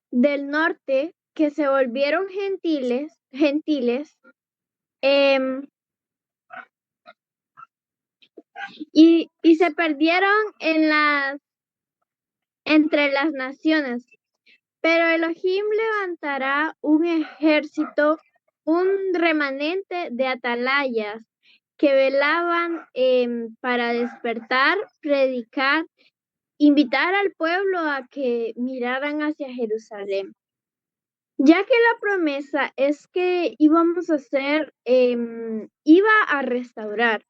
del norte que se volvieron gentiles, y se perdieron entre las naciones. Pero Elohim levantará un ejército, un remanente de atalayas que velaban para despertar, predicar, invitar al pueblo a que miraran hacia Jerusalén. Ya que la promesa es que iba a restaurar.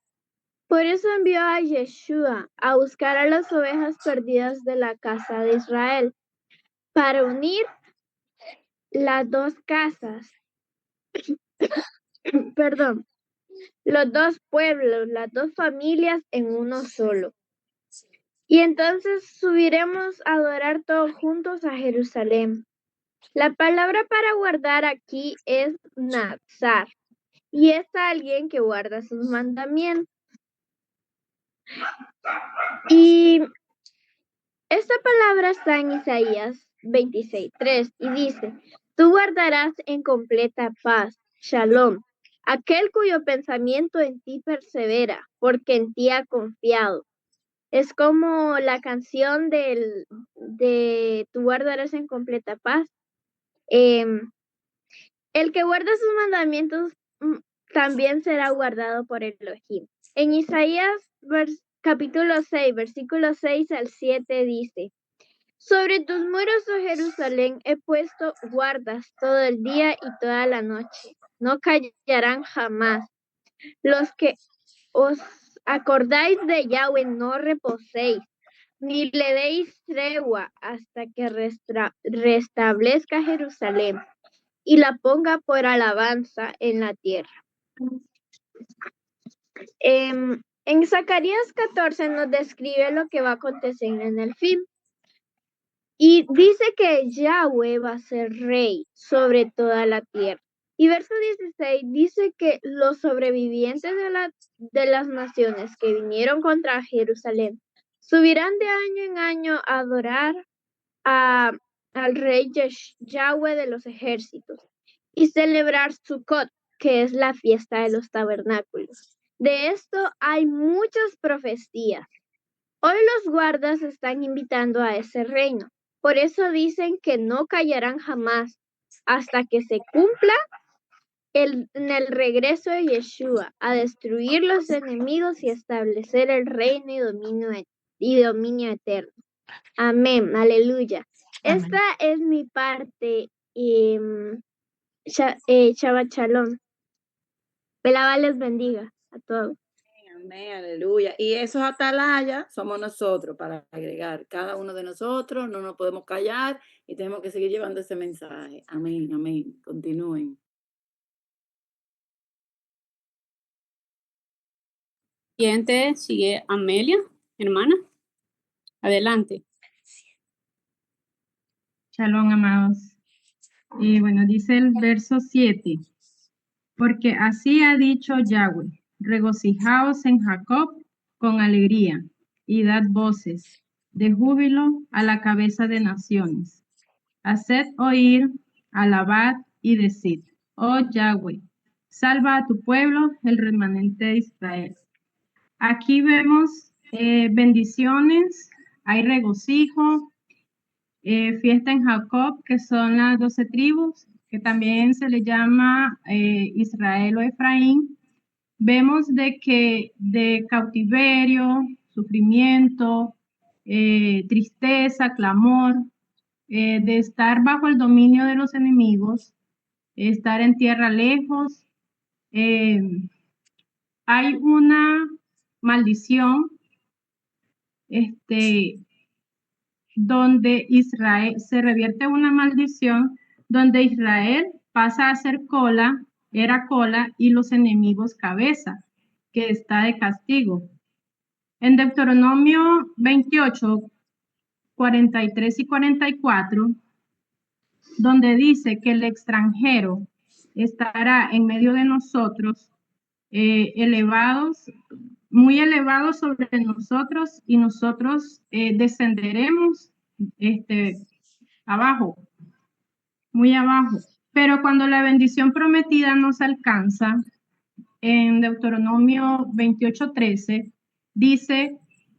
Por eso envió a Yeshua a buscar a las ovejas perdidas de la casa de Israel, para unir las dos casas, los dos pueblos, las dos familias en uno solo. Y entonces subiremos a adorar todos juntos a Jerusalén. La palabra para guardar aquí es nazar, y es alguien que guarda sus mandamientos. Y esta palabra está en Isaías 26:3 y dice: tú guardarás en completa paz, Shalom, aquel cuyo pensamiento en ti persevera, porque en ti ha confiado. Es como la canción de tú guardarás en completa paz. El que guarda sus mandamientos también será guardado por Elohim. En Isaías capítulo 6, versículos 6 al 7 dice: sobre tus muros, oh Jerusalén, he puesto guardas todo el día y toda la noche. No callarán jamás. Los que os acordáis de Yahweh, no reposéis, ni le deis tregua hasta que restablezca Jerusalén y la ponga por alabanza en la tierra. En Zacarías 14 nos describe lo que va a acontecer en el fin. Y dice que Yahweh va a ser rey sobre toda la tierra. Y verso 16 dice que los sobrevivientes de las naciones que vinieron contra Jerusalén subirán de año en año a adorar al rey Yahweh de los ejércitos y celebrar Sukkot, que es la fiesta de los tabernáculos. De esto hay muchas profecías. Hoy los guardas están invitando a ese reino. Por eso dicen que no callarán jamás hasta que se cumpla en el regreso de Yeshua a destruir los enemigos y establecer el reino y dominio eterno. Amén, aleluya. Amén. Esta es mi parte. Shabbat Shalom. Pelaba les bendiga a todos. Amén, aleluya. Y esos atalayas somos nosotros, para agregar. Cada uno de nosotros no nos podemos callar y tenemos que seguir llevando ese mensaje. Amén, amén. Continúen. Siguiente sigue Amelia, hermana. Adelante. Shalom, amados. Bueno, dice el verso 7. Porque así ha dicho Yahweh: regocijaos en Jacob con alegría, y dad voces de júbilo a la cabeza de naciones. Haced oír, alabad y decid, oh Yahweh, salva a tu pueblo, el remanente de Israel. Aquí vemos bendiciones, hay regocijo, fiesta en Jacob, que son las 12 tribus, que también se le llama Israel o Efraín. Vemos de que de cautiverio, sufrimiento, tristeza, clamor, de estar bajo el dominio de los enemigos, estar en tierra lejos. Hay una maldición donde Israel se revierte una maldición, donde Israel pasa a ser cola, era cola, y los enemigos cabeza, que está de castigo. En Deuteronomio 28, 43 y 44, donde dice que el extranjero estará en medio de nosotros, muy elevados sobre nosotros, y nosotros descenderemos abajo, muy abajo. Pero cuando la bendición prometida nos alcanza, en Deuteronomio 28:13, dice,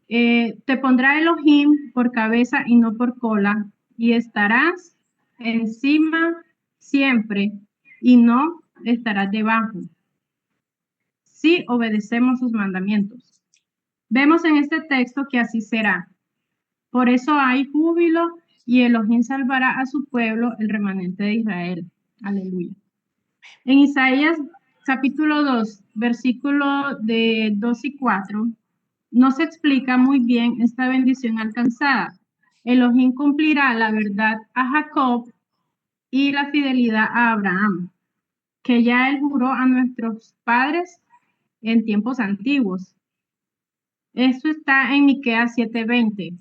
te pondrá Elohim por cabeza y no por cola, y estarás encima siempre y no estarás debajo, si obedecemos sus mandamientos. Vemos en este texto que así será. Por eso hay júbilo y Elohim salvará a su pueblo, el remanente de Israel. Aleluya. En Isaías capítulo 2, versículo de 2 y 4, nos explica muy bien esta bendición alcanzada. Elohim cumplirá la verdad a Jacob y la fidelidad a Abraham, que ya él juró a nuestros padres en tiempos antiguos. Esto está en Miqueas 7:20.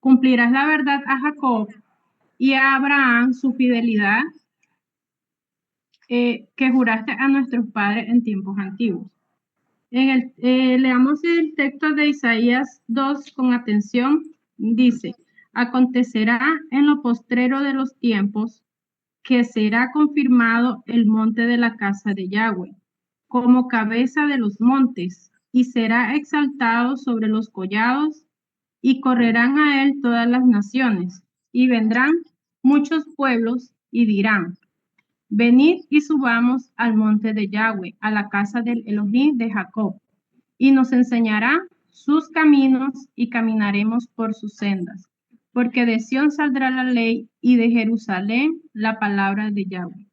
Cumplirás la verdad a Jacob y a Abraham su fidelidad que juraste a nuestros padres en tiempos antiguos. Leamos el texto de Isaías 2 con atención. Dice, acontecerá en lo postrero de los tiempos que será confirmado el monte de la casa de Yahweh como cabeza de los montes, y será exaltado sobre los collados, y correrán a él todas las naciones, y vendrán muchos pueblos y dirán, venid y subamos al monte de Yahweh, a la casa del Elohim de Jacob, y nos enseñará sus caminos y caminaremos por sus sendas, porque de Sión saldrá la ley y de Jerusalén la palabra de Yahweh.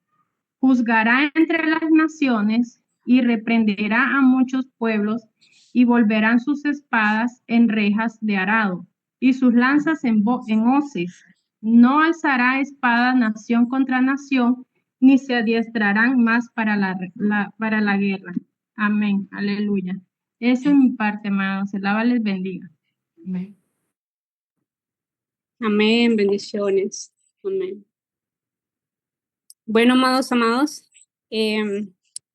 Juzgará entre las naciones y reprenderá a muchos pueblos, y volverán sus espadas en rejas de arado y sus lanzas en hoces. No alzará espada nación contra nación, ni se adiestrarán más para la guerra. Amén. Aleluya. Esa es mi parte, amados. El Abba les bendiga. Amén. Amén. Bendiciones. Amén. Bueno, amados,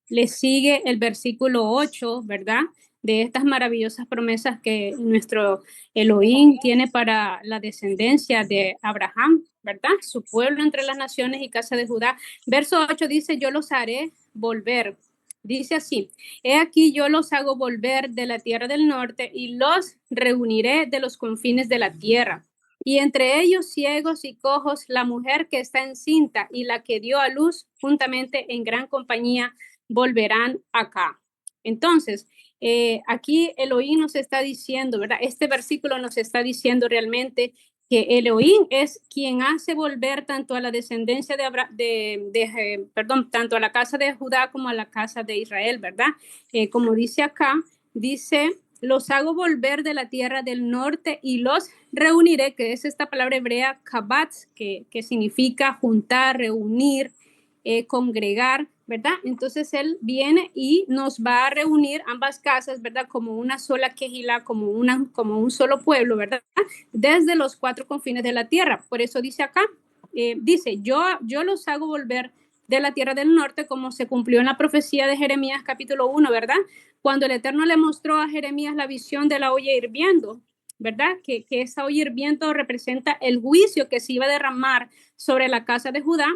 le sigue el versículo 8, ¿verdad? De estas maravillosas promesas que nuestro Elohim tiene para la descendencia de Abraham, ¿verdad? Su pueblo entre las naciones y casa de Judá. Verso 8 dice, yo los haré volver. Dice así, he aquí yo los hago volver de la tierra del norte y los reuniré de los confines de la tierra. Y entre ellos ciegos y cojos, la mujer que está encinta y la que dio a luz juntamente en gran compañía volverán acá. Entonces, aquí Elohim nos está diciendo, ¿verdad? Este versículo nos está diciendo realmente que Elohim es quien hace volver tanto a la descendencia tanto a la casa de Judá como a la casa de Israel, ¿verdad? Como dice acá, dice, los hago volver de la tierra del norte y los reuniré, que es esta palabra hebrea, kabatz, que significa juntar, reunir, congregar, ¿verdad? Entonces él viene y nos va a reunir ambas casas, ¿verdad? Como una sola quejilá, como un solo pueblo, ¿verdad? Desde los 4 confines de la tierra. Por eso dice acá, dice, yo los hago volver de la tierra del norte, como se cumplió en la profecía de Jeremías capítulo 1, ¿verdad? Cuando el Eterno le mostró a Jeremías la visión de la olla hirviendo, ¿verdad? Que esa olla hirviendo representa el juicio que se iba a derramar sobre la casa de Judá,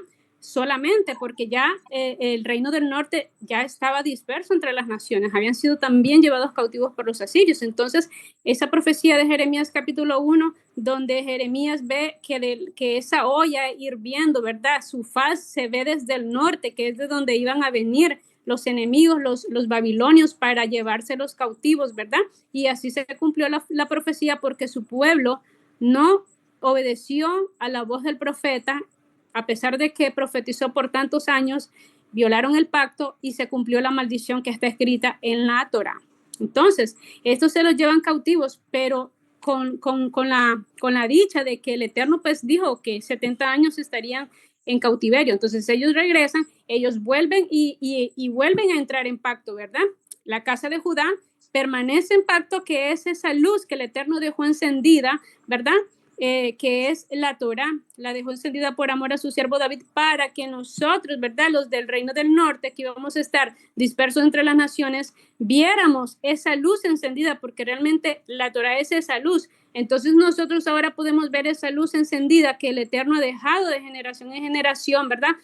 solamente porque ya el reino del norte ya estaba disperso entre las naciones, habían sido también llevados cautivos por los asirios. Entonces, esa profecía de Jeremías capítulo 1, donde Jeremías ve que esa olla hirviendo, ¿verdad? Su faz se ve desde el norte, que es de donde iban a venir los enemigos, los babilonios, para llevarse los cautivos, ¿verdad? Y así se cumplió la profecía, porque su pueblo no obedeció a la voz del profeta, a pesar de que profetizó por tantos años, violaron el pacto y se cumplió la maldición que está escrita en la Torá. Entonces, estos se los llevan cautivos, pero con la dicha de que el Eterno pues dijo que 70 años estarían en cautiverio. Entonces ellos regresan, ellos vuelven y vuelven a entrar en pacto, ¿verdad? La casa de Judá permanece en pacto, que es esa luz que el Eterno dejó encendida, ¿verdad? Que es la Torá, la dejó encendida por amor a su siervo David, para que nosotros, ¿verdad? Los del reino del norte, que íbamos a estar dispersos entre las naciones, viéramos esa luz encendida, porque realmente la Torá es esa luz. Entonces nosotros ahora podemos ver esa luz encendida que el Eterno ha dejado de generación en generación, ¿verdad?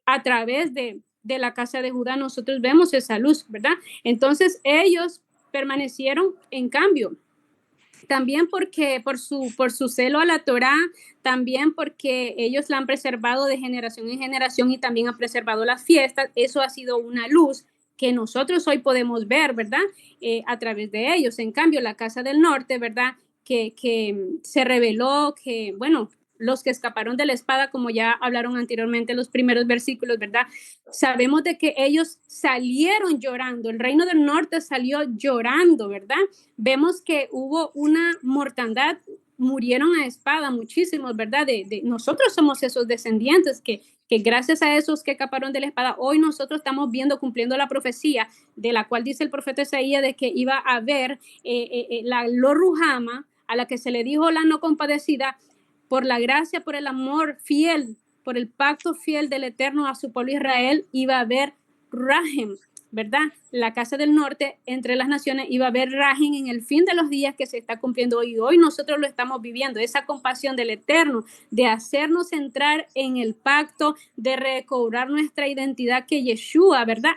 A través de la casa de Judá nosotros vemos esa luz, ¿verdad? Entonces ellos permanecieron en cambio. También porque por su celo a la Torá, también porque ellos la han preservado de generación en generación y también han preservado las fiestas. Eso ha sido una luz que nosotros hoy podemos ver, ¿verdad? A través de ellos. En cambio, la casa del norte, ¿verdad? Que se reveló que, bueno, los que escaparon de la espada, como ya hablaron anteriormente los primeros versículos, ¿verdad? Sabemos de que ellos salieron llorando, el reino del norte salió llorando, ¿verdad? Vemos que hubo una mortandad, murieron a espada muchísimos, ¿verdad? Nosotros somos esos descendientes que gracias a esos que escaparon de la espada, hoy nosotros estamos viendo, cumpliendo la profecía de la cual dice el profeta Isaías de que iba a haber la Lo-Ruhama, a la que se le dijo la no compadecida, por la gracia, por el amor fiel, por el pacto fiel del Eterno a su pueblo Israel, iba a haber Rahem, ¿verdad? La casa del norte entre las naciones iba a haber Rahem en el fin de los días que se está cumpliendo hoy. Hoy nosotros lo estamos viviendo, esa compasión del Eterno, de hacernos entrar en el pacto, de recobrar nuestra identidad que Yeshua, ¿verdad?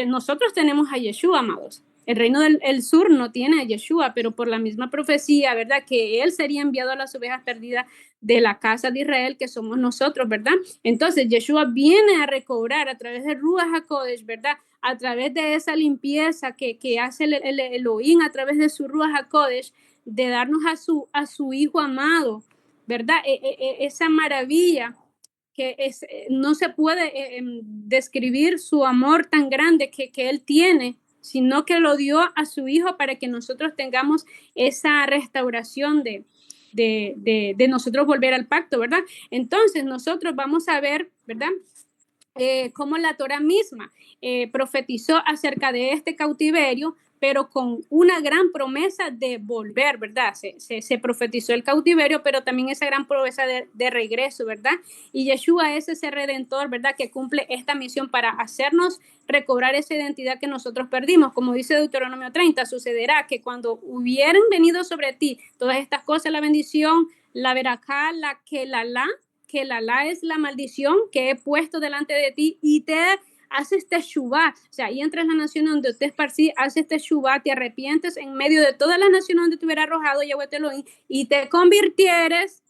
Nosotros tenemos a Yeshua, amados. El reino del sur no tiene a Yeshua, pero por la misma profecía, ¿verdad? Que él sería enviado a las ovejas perdidas de la casa de Israel, que somos nosotros, ¿verdad? Entonces, Yeshua viene a recobrar a través de Ruach HaKodesh, ¿verdad? A través de esa limpieza que hace el Elohim a través de su Ruach HaKodesh, de darnos a su Hijo amado, ¿verdad? Esa maravilla que no se puede describir su amor tan grande que él tiene, sino que lo dio a su Hijo para que nosotros tengamos esa restauración de nosotros volver al pacto, ¿verdad? Entonces nosotros vamos a ver, ¿verdad? Cómo la Torá misma profetizó acerca de este cautiverio, pero con una gran promesa de volver, ¿verdad? Se profetizó el cautiverio, pero también esa gran promesa de regreso, ¿verdad? Y Yeshua es ese redentor, ¿verdad? Que cumple esta misión para hacernos recobrar esa identidad que nosotros perdimos. Como dice Deuteronomio 30, sucederá que cuando hubieran venido sobre ti todas estas cosas, la bendición, la verajá, que la es la maldición que he puesto delante de ti, y te haces teshuvá, o sea, y entras en la nación donde te esparcí, haces teshuvá, te arrepientes en medio de toda la nación donde te hubiera arrojado Yahweh Elohim, y te convirtieres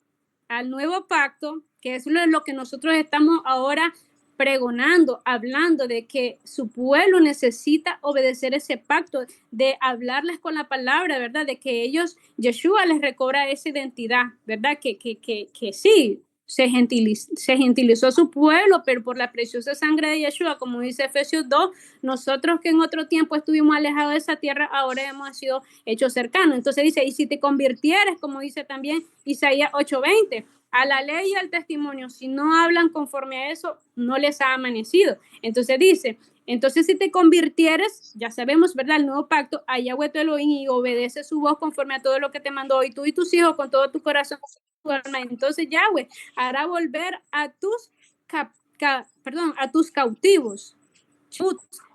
al nuevo pacto, que es lo que nosotros estamos ahora pregonando, hablando de que su pueblo necesita obedecer ese pacto, de hablarles con la palabra, ¿verdad? De que ellos, Yeshua les recobra esa identidad, ¿verdad? Que sí, se gentilizó su pueblo, pero por la preciosa sangre de Yeshua, como dice Efesios 2, nosotros que en otro tiempo estuvimos alejados de esa tierra, ahora hemos sido hechos cercanos. Entonces dice, y si te convirtieres, como dice también Isaías 8:20, a la ley y al testimonio, si no hablan conforme a eso, no les ha amanecido. Entonces dice, entonces si te convirtieres, ya sabemos, ¿verdad? El nuevo pacto, a Yahweh tu Elohim, y obedece su voz conforme a todo lo que te mandó hoy, tú y tus hijos con todo tu corazón. Entonces Yahweh hará volver a tus cautivos,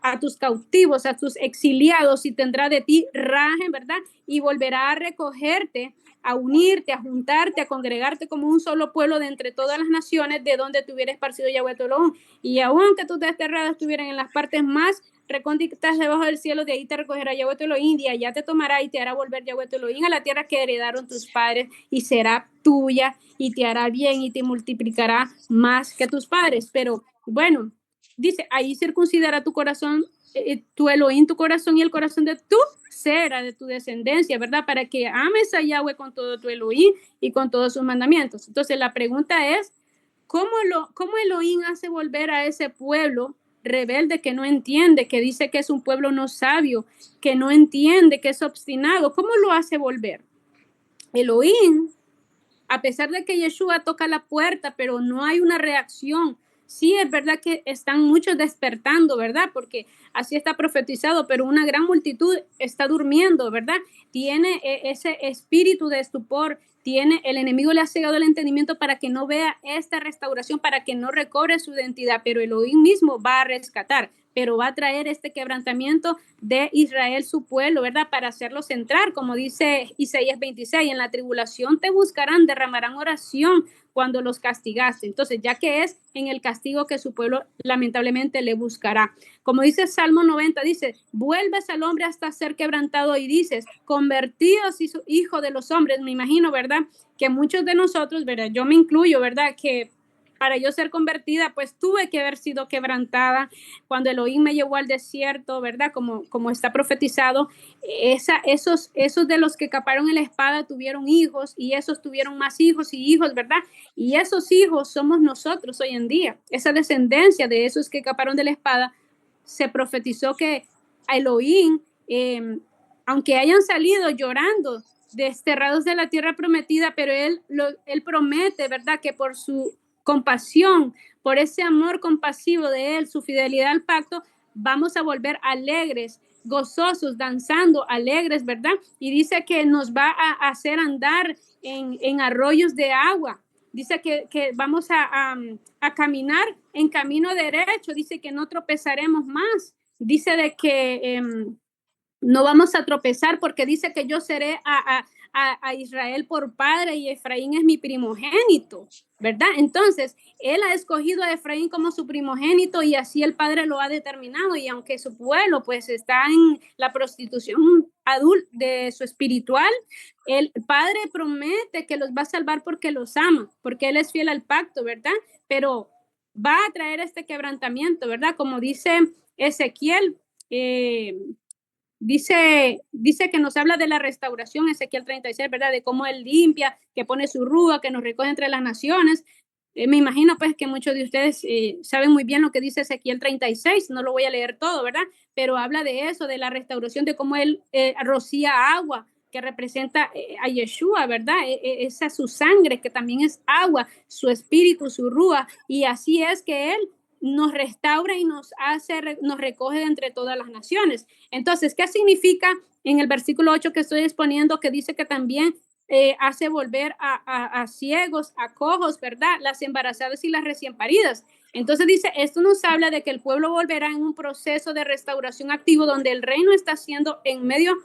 a tus cautivos, a tus exiliados, y tendrá de ti rajen, ¿verdad? Y volverá a recogerte, a unirte, a juntarte, a congregarte como un solo pueblo de entre todas las naciones de donde te hubiera esparcido Yahweh tu Elohim. Y aunque tus desterrados estuvieran en las partes más recónditas debajo del cielo, de ahí te recogerá Yahweh tu Elohim, y allá te tomará y te hará volver Yahweh tu Elohim a la tierra que heredaron tus padres, y será tuya, y te hará bien, y te multiplicará más que tus padres. Pero bueno, dice, ahí circuncidará tu corazón, tu Elohim, tu corazón, y el corazón de tu cera, de tu descendencia, ¿verdad? Para que ames a Yahweh con todo tu Elohim y con todos sus mandamientos. Entonces la pregunta es, ¿cómo Elohim hace volver a ese pueblo rebelde que no entiende, que dice que es un pueblo no sabio, que no entiende, que es obstinado? ¿Cómo lo hace volver? Elohim, a pesar de que Yeshua toca la puerta, pero no hay una reacción. Sí, es verdad que están muchos despertando, ¿verdad? Porque así está profetizado, pero una gran multitud está durmiendo, ¿verdad? Tiene ese espíritu de estupor, el enemigo le ha cegado el entendimiento para que no vea esta restauración, para que no recobre su identidad, pero Elohim mismo va a rescatar, pero va a traer este quebrantamiento de Israel, su pueblo, ¿verdad? Para hacerlos entrar, como dice Isaías 26, en la tribulación te buscarán, derramarán oración cuando los castigaste. Entonces, ya que es en el castigo que su pueblo lamentablemente le buscará. Como dice Salmo 90, dice, vuelves al hombre hasta ser quebrantado, y dices, convertidos hijo de los hombres. Me imagino, ¿verdad? Que muchos de nosotros, ¿verdad? Yo me incluyo, ¿verdad? Que para yo ser convertida, pues tuve que haber sido quebrantada cuando Elohim me llevó al desierto, ¿verdad? Como está profetizado, esos de los que escaparon en la espada tuvieron hijos, y esos tuvieron más hijos y hijos, ¿verdad? Y esos hijos somos nosotros hoy en día. Esa descendencia de esos que escaparon de la espada, se profetizó que a Elohim, aunque hayan salido llorando, desterrados de la tierra prometida, pero él promete, ¿verdad? Que por su compasión, por ese amor compasivo de él, su fidelidad al pacto, vamos a volver alegres, gozosos, danzando, alegres, ¿verdad? Y dice que nos va a hacer andar en arroyos de agua. Dice que vamos a caminar en camino derecho. Dice que no tropezaremos más. Dice de que no vamos a tropezar, porque dice que yo seré a Israel por padre, y Efraín es mi primogénito, ¿verdad? Entonces, él ha escogido a Efraín como su primogénito, y así el padre lo ha determinado. Y aunque su pueblo pues está en la prostitución de su espiritual, el padre promete que los va a salvar porque los ama, porque él es fiel al pacto, ¿verdad? Pero va a traer este quebrantamiento, ¿verdad? Como dice Ezequiel, dice que nos habla de la restauración, Ezequiel 36, ¿verdad? De cómo él limpia, que pone su rúa, que nos recoge entre las naciones. Me imagino pues que muchos de ustedes saben muy bien lo que dice Ezequiel 36, no lo voy a leer todo, ¿verdad? Pero habla de eso, de la restauración, de cómo él rocía agua, que representa a Yeshua, ¿verdad? Esa su sangre, que también es agua, su espíritu, su rúa, y así es que él nos restaura y nos recoge de entre todas las naciones. Entonces, ¿qué significa en el versículo 8 que estoy exponiendo, que dice que también hace volver a ciegos, a cojos, ¿verdad? Las embarazadas y las recién paridas. Entonces dice, esto nos habla de que el pueblo volverá en un proceso de restauración activo, donde el reino está haciendo en medio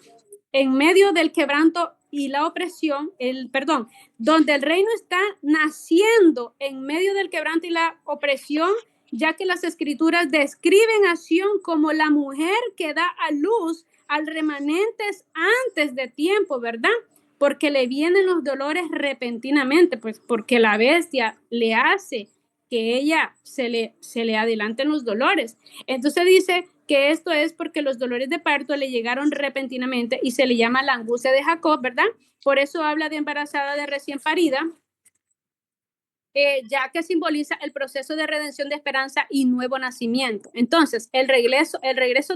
del quebranto y la opresión, donde el reino está naciendo en medio del quebranto y la opresión, ya que las escrituras describen a Sión como la mujer que da a luz al remanentes antes de tiempo, ¿verdad? Porque le vienen los dolores repentinamente, pues porque la bestia le hace que ella se le adelanten los dolores. Entonces dice que esto es porque los dolores de parto le llegaron repentinamente, y se le llama la angustia de Jacob, ¿verdad? Por eso habla de embarazada, de recién parida, ya que simboliza el proceso de redención, de esperanza y nuevo nacimiento. Entonces, el regreso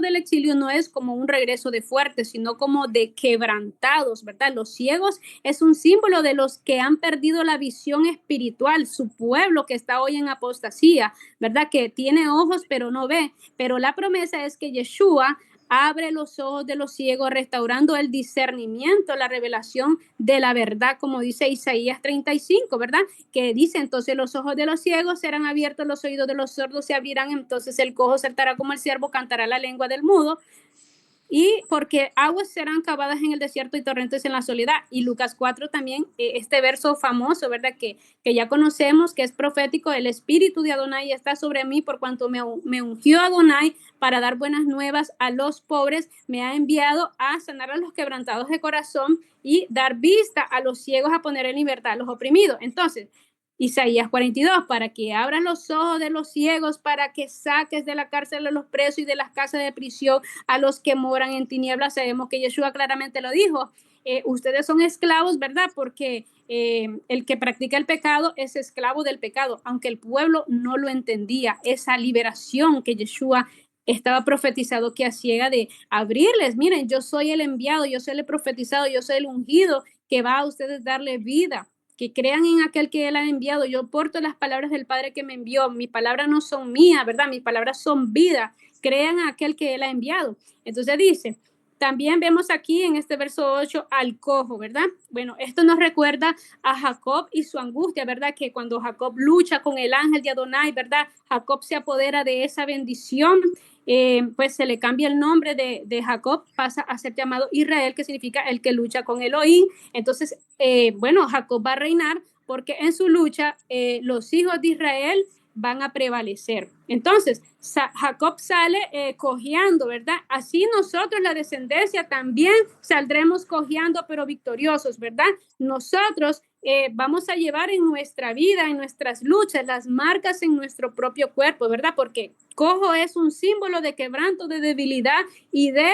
del exilio no es como un regreso de fuertes, sino como de quebrantados, ¿verdad? Los ciegos es un símbolo de los que han perdido la visión espiritual, su pueblo que está hoy en apostasía, ¿verdad? Que tiene ojos pero no ve, pero la promesa es que Yeshua abre los ojos de los ciegos, restaurando el discernimiento, la revelación de la verdad, como dice Isaías 35, ¿verdad? Que dice, entonces los ojos de los ciegos serán abiertos, los oídos de los sordos se abrirán, entonces el cojo saltará como el ciervo, cantará la lengua del mudo. Y porque aguas serán cavadas en el desierto y torrentes en la soledad. Y Lucas 4 también, este verso famoso, ¿verdad? Que ya conocemos, que es profético, el espíritu de Adonai está sobre mí por cuanto me ungió Adonai para dar buenas nuevas a los pobres, me ha enviado a sanar a los quebrantados de corazón y dar vista a los ciegos, a poner en libertad a los oprimidos. Entonces, Isaías 42, para que abran los ojos de los ciegos, para que saques de la cárcel a los presos y de las casas de prisión a los que moran en tinieblas. Sabemos que Yeshua claramente lo dijo. Ustedes son esclavos, ¿verdad? Porque el que practica el pecado es esclavo del pecado, aunque el pueblo no lo entendía. Esa liberación que Yeshua estaba profetizado que hacía de abrirles. Miren, yo soy el enviado, yo soy el profetizado, yo soy el ungido que va a ustedes darle vida, que crean en aquel que él ha enviado. Yo porto las palabras del Padre que me envió. Mis palabras no son mías, ¿verdad? Mis palabras son vida. Crean en aquel que él ha enviado. Entonces dice, también vemos aquí en este verso 8 al cojo, ¿verdad? Bueno, esto nos recuerda a Jacob y su angustia, ¿verdad? Que cuando Jacob lucha con el ángel de Adonai, ¿verdad? Jacob se apodera de esa bendición. Pues se le cambia el nombre de Jacob, pasa a ser llamado Israel, que significa el que lucha con Elohim. Entonces, bueno, Jacob va a reinar porque en su lucha los hijos de Israel van a prevalecer. Entonces, Jacob sale cojeando, ¿verdad? Así nosotros, la descendencia, también saldremos cojeando, pero victoriosos, ¿verdad? Nosotros vamos a llevar en nuestra vida, en nuestras luchas, las marcas en nuestro propio cuerpo, ¿verdad? Porque cojo es un símbolo de quebranto, de debilidad y de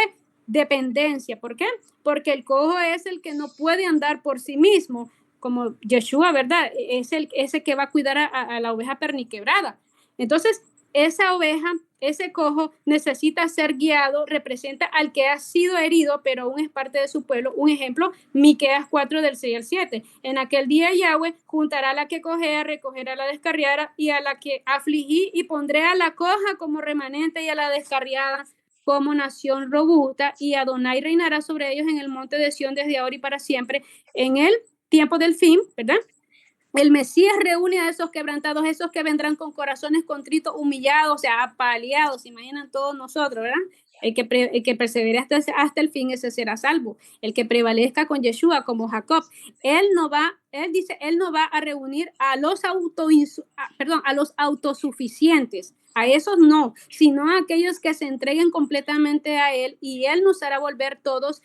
dependencia. ¿Por qué? Porque el cojo es el que no puede andar por sí mismo, como Yeshua, ¿verdad? Es ese que va a cuidar a la oveja perniquebrada. Entonces, esa oveja, ese cojo necesita ser guiado, representa al que ha sido herido, pero aún es parte de su pueblo. Un ejemplo, Miqueas 4 del 6 al 7. En aquel día Yahweh juntará a la que cojea, recogerá a la descarriada y a la que afligí y pondré a la coja como remanente y a la descarriada como nación robusta, y Adonai reinará sobre ellos en el monte de Sión desde ahora y para siempre, en el tiempo del fin, ¿verdad? El Mesías reúne a esos quebrantados, esos que vendrán con corazones contritos, humillados, o sea, apaleados, se imaginan todos nosotros, ¿verdad? El que persevere hasta el fin, ese será salvo. El que prevalezca con Yeshua, como Jacob, él no va a reunir a los autosuficientes, a esos no, sino a aquellos que se entreguen completamente a él, y él nos hará volver todos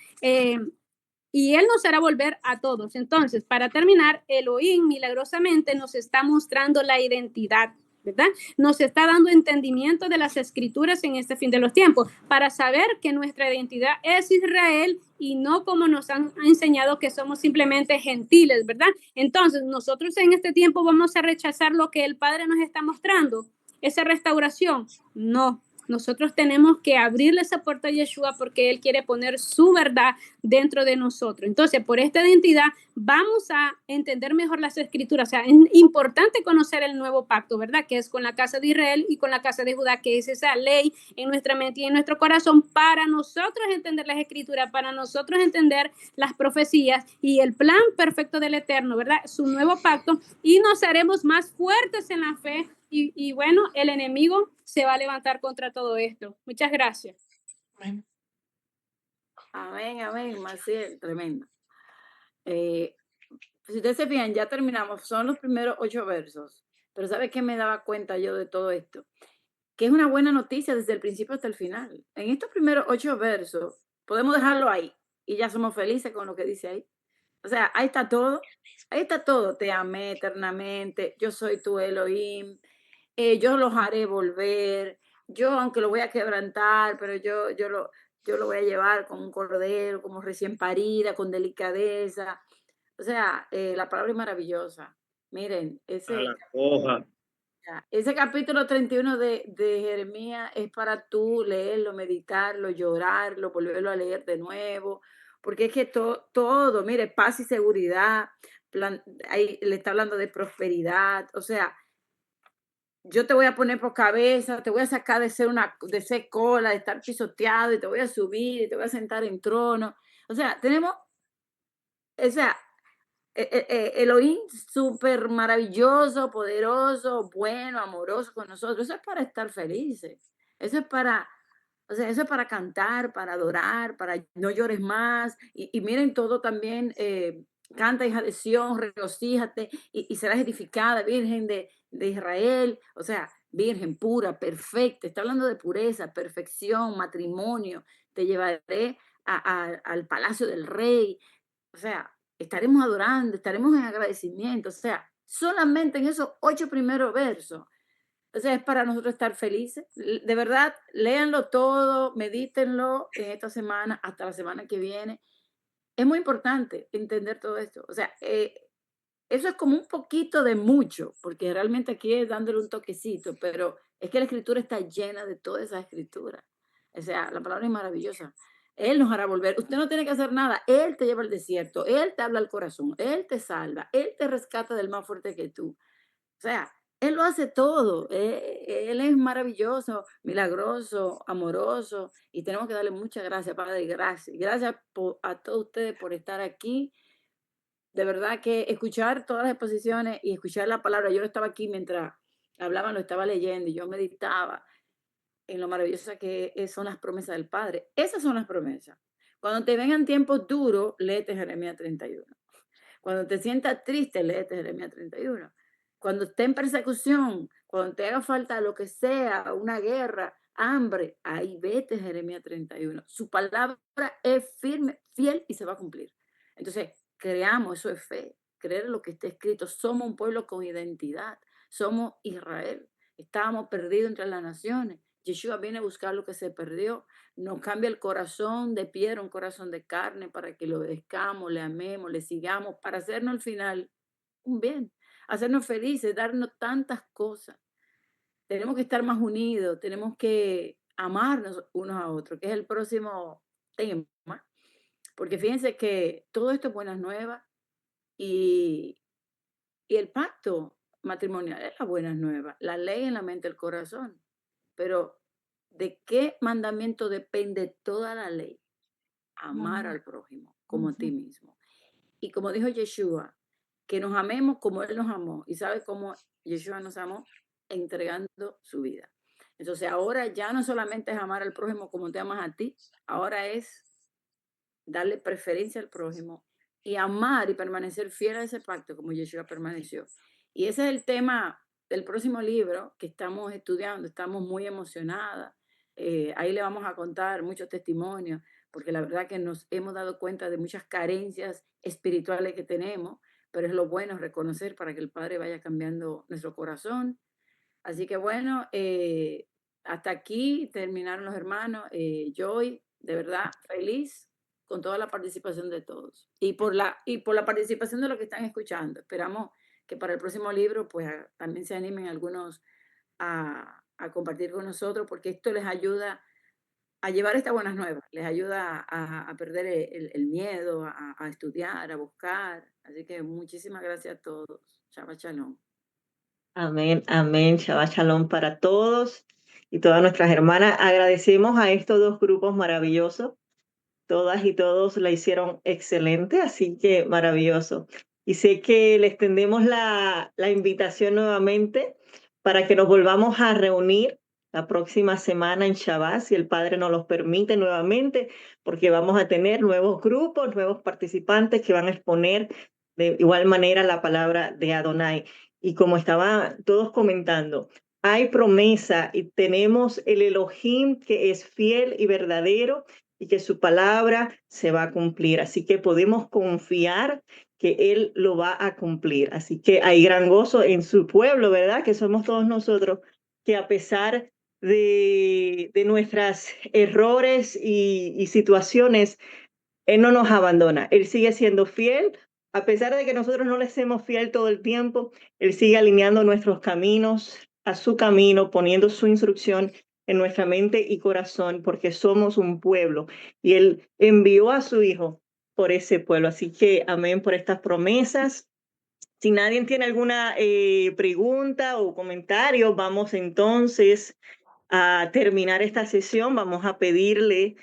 y él nos hará volver a todos. Entonces, para terminar, Elohim milagrosamente nos está mostrando la identidad, ¿verdad? Nos está dando entendimiento de las escrituras en este fin de los tiempos, para saber que nuestra identidad es Israel y no como nos han enseñado que somos simplemente gentiles, ¿verdad? Entonces, nosotros en este tiempo vamos a rechazar lo que el Padre nos está mostrando, esa restauración. No, nosotros tenemos que abrirle esa puerta a Yeshua porque Él quiere poner su verdad dentro de nosotros. Entonces, por esta identidad vamos a entender mejor las escrituras. O sea, es importante conocer el nuevo pacto, ¿verdad? Que es con la casa de Israel y con la casa de Judá, que es esa ley en nuestra mente y en nuestro corazón para nosotros entender las escrituras, para nosotros entender las profecías y el plan perfecto del Eterno, ¿verdad? Su nuevo pacto, y nos haremos más fuertes en la fe. Y bueno, el enemigo se va a levantar contra todo esto. Muchas gracias. Amén, amén, Maciel, tremendo. Si ustedes se fijan, ya terminamos, son los primeros 8 versos, pero ¿sabe qué me daba cuenta yo de todo esto? Que es una buena noticia desde el principio hasta el final. En estos primeros 8 versos, podemos dejarlo ahí y ya somos felices con lo que dice ahí. O sea, ahí está todo, te amé eternamente, yo soy tu Elohim, yo los haré volver, yo aunque lo voy a quebrantar, pero yo lo voy a llevar como un cordero, como recién parida, con delicadeza. O sea, la palabra es maravillosa. Miren, A la coja. ese capítulo 31 de Jeremías es para tú leerlo, meditarlo, llorarlo, volverlo a leer de nuevo, porque es que todo, mire, paz y seguridad, ahí le está hablando de prosperidad, o sea, yo te voy a poner por cabeza, te voy a sacar de ser cola, de estar pisoteado, y te voy a subir, y te voy a sentar en trono. O sea, tenemos, o sea, Elohim súper maravilloso, poderoso, bueno, amoroso con nosotros. Eso es para estar felices. Eso es para, o sea, eso es para cantar, para adorar, para no llores más. Y miren todo también, canta, hija de Sión, regocíjate y serás edificada, Virgen de Israel. O sea, virgen pura, perfecta. Está hablando de pureza, perfección, matrimonio. Te llevaré al palacio del rey. O sea, estaremos adorando, estaremos en agradecimiento. O sea, solamente en esos 8 primeros versos. O sea, es para nosotros estar felices. De verdad, léanlo todo, medítenlo en esta semana, hasta la semana que viene. Es muy importante entender todo esto. O sea, eso es como un poquito de mucho, porque realmente aquí es dándole un toquecito, pero es que la escritura está llena de toda esa escritura. O sea, la palabra es maravillosa. Él nos hará volver. Usted no tiene que hacer nada. Él te lleva al desierto. Él te habla al corazón. Él te salva. Él te rescata del más fuerte que tú. O sea, Él lo hace todo. Él es maravilloso, milagroso, amoroso. Y tenemos que darle muchas gracias, Padre. Gracias. Gracias a todos ustedes por estar aquí. De verdad que escuchar todas las exposiciones y escuchar la palabra. Yo estaba aquí mientras hablaban, lo estaba leyendo y yo meditaba en lo maravillosa que son las promesas del Padre. Esas son las promesas. Cuando te vengan tiempos duros, léete Jeremías 31. Cuando te sientas triste, léete Jeremías 31. Cuando esté en persecución, cuando te haga falta lo que sea, una guerra, hambre, ahí vete Jeremías 31. Su palabra es firme, fiel y se va a cumplir. Entonces, creamos, eso es fe, creer lo que está escrito. Somos un pueblo con identidad, somos Israel. Estábamos perdidos entre las naciones. Yeshua viene a buscar lo que se perdió. Nos cambia el corazón de piedra, un corazón de carne, para que lo obedezcamos, le amemos, le sigamos, para hacernos al final un bien, hacernos felices, darnos tantas cosas. Tenemos que estar más unidos, tenemos que amarnos unos a otros, que es el próximo tema. Porque fíjense que todo esto es buenas nuevas y el pacto matrimonial es la buena nueva, la ley en la mente del corazón. Pero ¿de qué mandamiento depende toda la ley? Amar al prójimo como a ti mismo. Y como dijo Yeshua, que nos amemos como Él nos amó. ¿Y sabe cómo Yeshua nos amó? Entregando su vida. Entonces ahora ya no solamente es amar al prójimo como te amas a ti, ahora es darle preferencia al prójimo y amar y permanecer fiel a ese pacto como Yeshua permaneció. Y ese es el tema del próximo libro que estamos estudiando. Estamos muy emocionadas. Ahí le vamos a contar muchos testimonios, porque la verdad que nos hemos dado cuenta de muchas carencias espirituales que tenemos, pero es lo bueno reconocer para que el Padre vaya cambiando nuestro corazón. Así que bueno, hasta aquí terminaron los hermanos. Joy, de verdad, feliz con toda la participación de todos y por la participación de los que están escuchando. Esperamos que para el próximo libro pues también se animen algunos a compartir con nosotros, porque esto les ayuda a llevar estas buenas nuevas, les ayuda a perder el miedo, a estudiar, a buscar. Así que muchísimas gracias a todos. Shabbat Shalom. Amén, amén. Shabbat Shalom para todos y todas nuestras hermanas. Agradecemos a estos dos grupos maravillosos. Todas y todos la hicieron excelente, así que maravilloso. Y sé que les tendemos la invitación nuevamente para que nos volvamos a reunir la próxima semana en Shabbat, si el Padre nos los permite nuevamente, porque vamos a tener nuevos grupos, nuevos participantes que van a exponer de igual manera la palabra de Adonai. Y como estaban todos comentando, hay promesa y tenemos el Elohim que es fiel y verdadero y que su palabra se va a cumplir. Así que podemos confiar que Él lo va a cumplir. Así que hay gran gozo en su pueblo, ¿verdad? Que somos todos nosotros, que a pesar de nuestros errores y situaciones, Él no nos abandona. Él sigue siendo fiel. A pesar de que nosotros no le seamos fiel todo el tiempo, Él sigue alineando nuestros caminos a su camino, poniendo su instrucción en nuestra mente y corazón, porque somos un pueblo y Él envió a su Hijo por ese pueblo. Así que amén por estas promesas Si nadie tiene alguna pregunta o comentario, vamos entonces a terminar esta sesión. Vamos a pedirle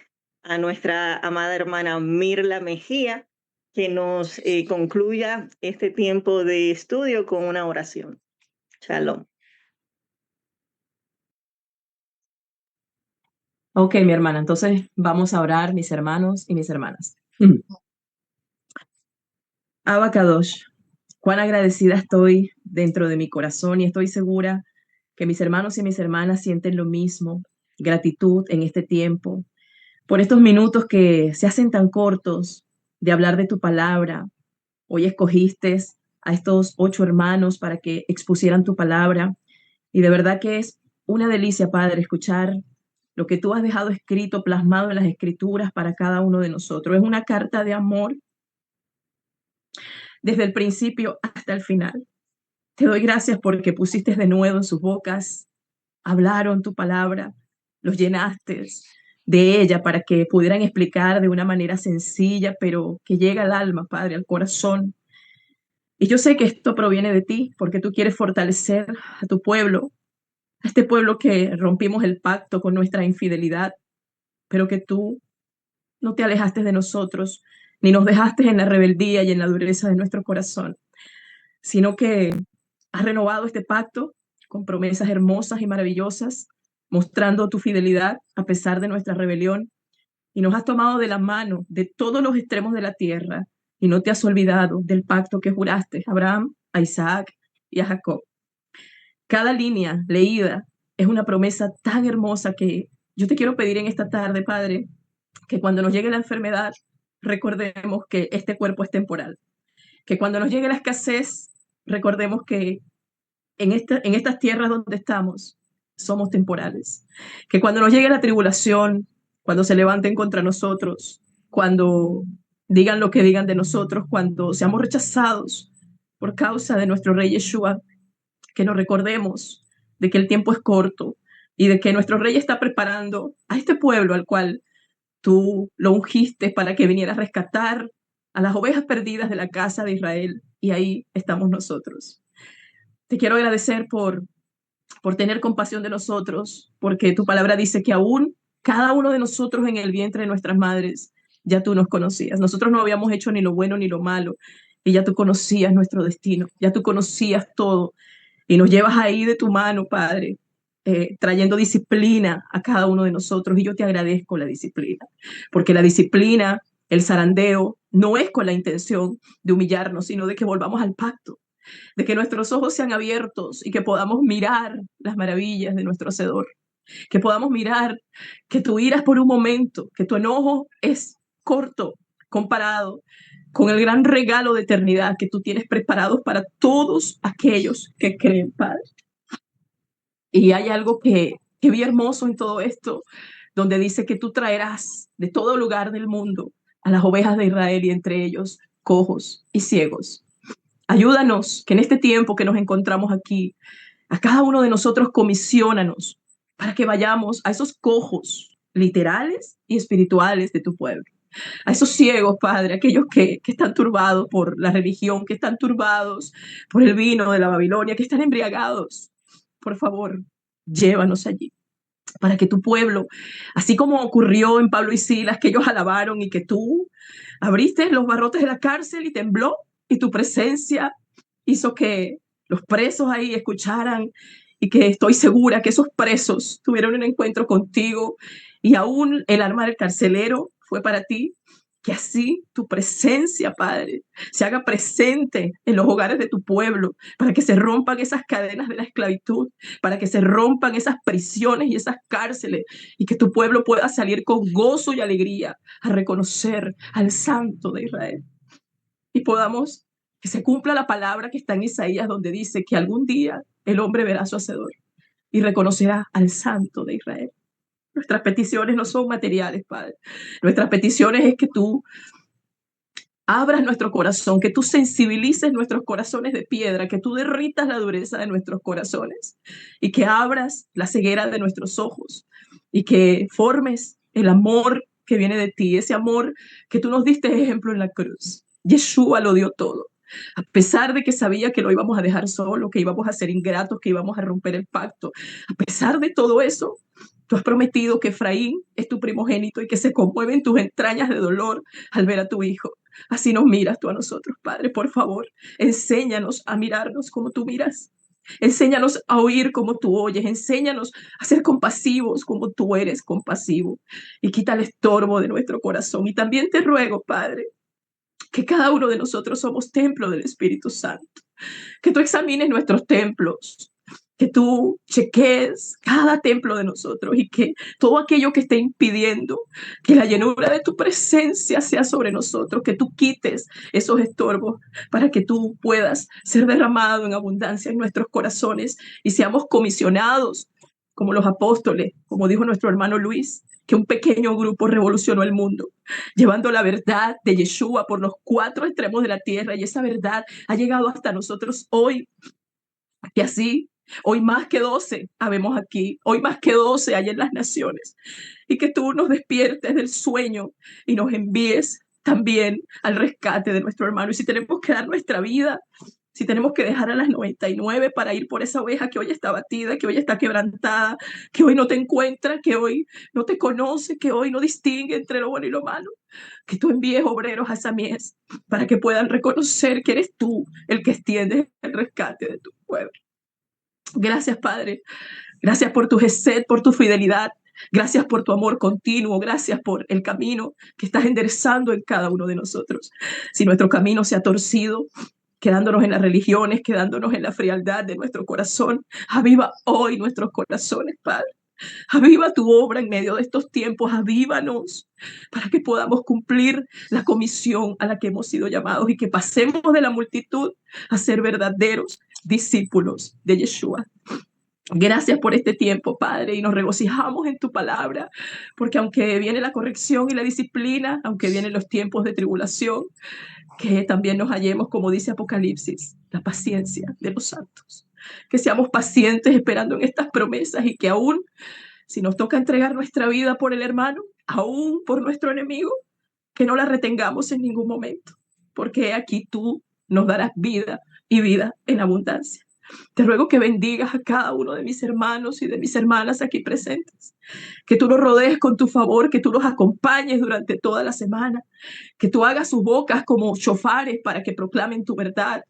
a nuestra amada hermana Mirla Mejía que nos concluya este tiempo de estudio con una oración. Shalom. Ok, mi hermana, entonces vamos a orar, mis hermanos y mis hermanas. Abba Kadosh, cuán agradecida estoy dentro de mi corazón y estoy segura que mis hermanos y mis hermanas sienten lo mismo, gratitud en este tiempo, por estos minutos que se hacen tan cortos de hablar de tu palabra. Hoy escogiste a estos 8 hermanos para que expusieran tu palabra y de verdad que es una delicia, Padre, escuchar lo que tú has dejado escrito, plasmado en las escrituras para cada uno de nosotros. Es una carta de amor desde el principio hasta el final. Te doy gracias porque pusiste de nuevo en sus bocas, hablaron tu palabra, los llenaste de ella para que pudieran explicar de una manera sencilla, pero que llega al alma, Padre, al corazón. Y yo sé que esto proviene de ti, porque tú quieres fortalecer a tu pueblo, a este pueblo que rompimos el pacto con nuestra infidelidad, pero que tú no te alejaste de nosotros, ni nos dejaste en la rebeldía y en la dureza de nuestro corazón, sino que has renovado este pacto con promesas hermosas y maravillosas, mostrando tu fidelidad a pesar de nuestra rebelión, y nos has tomado de la mano de todos los extremos de la tierra, y no te has olvidado del pacto que juraste a Abraham, a Isaac y a Jacob. Cada línea leída es una promesa tan hermosa que yo te quiero pedir en esta tarde, Padre, que cuando nos llegue la enfermedad, recordemos que este cuerpo es temporal. Que cuando nos llegue la escasez, recordemos que en estas tierras donde estamos, somos temporales. Que cuando nos llegue la tribulación, cuando se levanten contra nosotros, cuando digan lo que digan de nosotros, cuando seamos rechazados por causa de nuestro Rey Yeshua, que nos recordemos de que el tiempo es corto y de que nuestro Rey está preparando a este pueblo al cual tú lo ungiste para que viniera a rescatar a las ovejas perdidas de la casa de Israel, y ahí estamos nosotros. Te quiero agradecer por tener compasión de nosotros, porque tu palabra dice que aún cada uno de nosotros en el vientre de nuestras madres, ya tú nos conocías. Nosotros no habíamos hecho ni lo bueno ni lo malo, y ya tú conocías nuestro destino, ya tú conocías todo, y nos llevas ahí de tu mano, Padre, trayendo disciplina a cada uno de nosotros, y yo te agradezco la disciplina, porque la disciplina, el zarandeo, no es con la intención de humillarnos, sino de que volvamos al pacto, de que nuestros ojos sean abiertos y que podamos mirar las maravillas de nuestro Hacedor, que podamos mirar que tu ira es por un momento, que tu enojo es corto comparado con el gran regalo de eternidad que tú tienes preparado para todos aquellos que creen, Padre. Y hay algo que vi hermoso en todo esto, donde dice que tú traerás de todo lugar del mundo a las ovejas de Israel, y entre ellos cojos y ciegos. Ayúdanos que en este tiempo que nos encontramos aquí, a cada uno de nosotros comisionanos para que vayamos a esos cojos literales y espirituales de tu pueblo. A esos ciegos, Padre, aquellos que están turbados por la religión, que están turbados por el vino de la Babilonia, que están embriagados. Por favor, llévanos allí, para que tu pueblo, así como ocurrió en Pablo y Silas, que ellos alabaron y que tú abriste los barrotes de la cárcel y tembló, y tu presencia hizo que los presos ahí escucharan, y que estoy segura que esos presos tuvieron un encuentro contigo, y aún el alma del carcelero fue para ti. Que así tu presencia, Padre, se haga presente en los hogares de tu pueblo, para que se rompan esas cadenas de la esclavitud, para que se rompan esas prisiones y esas cárceles, y que tu pueblo pueda salir con gozo y alegría a reconocer al Santo de Israel. Y podamos que se cumpla la palabra que está en Isaías, donde dice que algún día el hombre verá a su Hacedor y reconocerá al Santo de Israel. Nuestras peticiones no son materiales, Padre. Nuestras peticiones es que tú abras nuestro corazón, que tú sensibilices nuestros corazones de piedra, que tú derritas la dureza de nuestros corazones y que abras la ceguera de nuestros ojos y que formes el amor que viene de ti, ese amor que tú nos diste ejemplo en la cruz. Yeshua lo dio todo. a pesar de que sabía que lo íbamos a dejar solo, que íbamos a ser ingratos, que íbamos a romper el pacto. A pesar de todo eso, tú has prometido que Efraín es tu primogénito y que se conmueven tus entrañas de dolor al ver a tu hijo. Así nos miras tú a nosotros, Padre, por favor, enséñanos a mirarnos como tú miras. Enséñanos a oír como tú oyes, enséñanos a ser compasivos como tú eres compasivo, y quita el estorbo de nuestro corazón. Y también te ruego, Padre, que cada uno de nosotros somos templo del Espíritu Santo, que tú examines nuestros templos, que tú cheques cada templo de nosotros y que todo aquello que esté impidiendo que la llenura de tu presencia sea sobre nosotros, que tú quites esos estorbos para que tú puedas ser derramado en abundancia en nuestros corazones y seamos comisionados como los apóstoles, como dijo nuestro hermano Luis, que un pequeño grupo revolucionó el mundo, llevando la verdad de Yeshua por los 4 extremos de la tierra, y esa verdad ha llegado hasta nosotros hoy. Y así, hoy más que 12 habemos aquí, hoy más que 12 hay en las naciones, y que tú nos despiertes del sueño y nos envíes también al rescate de nuestro hermano. Y si tenemos que dar nuestra vida, si tenemos que dejar a las 99 para ir por esa oveja que hoy está abatida, que hoy está quebrantada, que hoy no te encuentra, que hoy no te conoce, que hoy no distingue entre lo bueno y lo malo, que tú envíes obreros a esa mies para que puedan reconocer que eres tú el que extiende el rescate de tu pueblo. Gracias, Padre. Gracias por tu gesed, por tu fidelidad. Gracias por tu amor continuo. Gracias por el camino que estás enderezando en cada uno de nosotros. Si nuestro camino se ha torcido, quedándonos en las religiones, quedándonos en la frialdad de nuestro corazón, aviva hoy nuestros corazones, Padre. Aviva tu obra en medio de estos tiempos, avívanos para que podamos cumplir la comisión a la que hemos sido llamados y que pasemos de la multitud a ser verdaderos discípulos de Yeshua. Gracias por este tiempo, Padre, y nos regocijamos en tu palabra, porque aunque viene la corrección y la disciplina, aunque vienen los tiempos de tribulación, que también nos hallemos, como dice Apocalipsis, la paciencia de los santos. Que seamos pacientes esperando en estas promesas y que aún si nos toca entregar nuestra vida por el hermano, aún por nuestro enemigo, que no la retengamos en ningún momento, porque aquí tú nos darás vida y vida en abundancia. Te ruego que bendigas a cada uno de mis hermanos y de mis hermanas aquí presentes, que tú los rodees con tu favor, que tú los acompañes durante toda la semana, que tú hagas sus bocas como shofares para que proclamen tu verdad,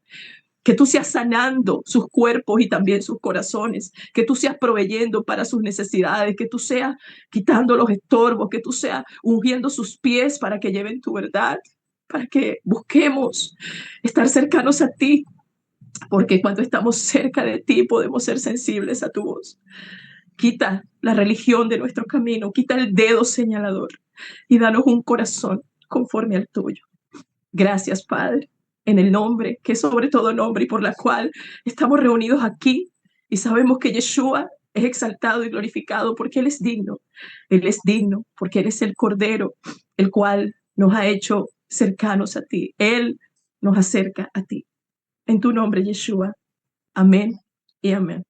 que tú seas sanando sus cuerpos y también sus corazones, que tú seas proveyendo para sus necesidades, que tú seas quitando los estorbos, que tú seas ungiendo sus pies para que lleven tu verdad, para que busquemos estar cercanos a ti, porque cuando estamos cerca de ti podemos ser sensibles a tu voz. Quita la religión de nuestro camino, quita el dedo señalador y danos un corazón conforme al tuyo. Gracias, Padre, en el nombre, que es sobre todo nombre y por la cual estamos reunidos aquí y sabemos que Yeshua es exaltado y glorificado porque Él es digno. Él es digno porque Él es el Cordero, el cual nos ha hecho cercanos a ti. Él nos acerca a ti. En tu nombre, Yeshua. Amén y amén.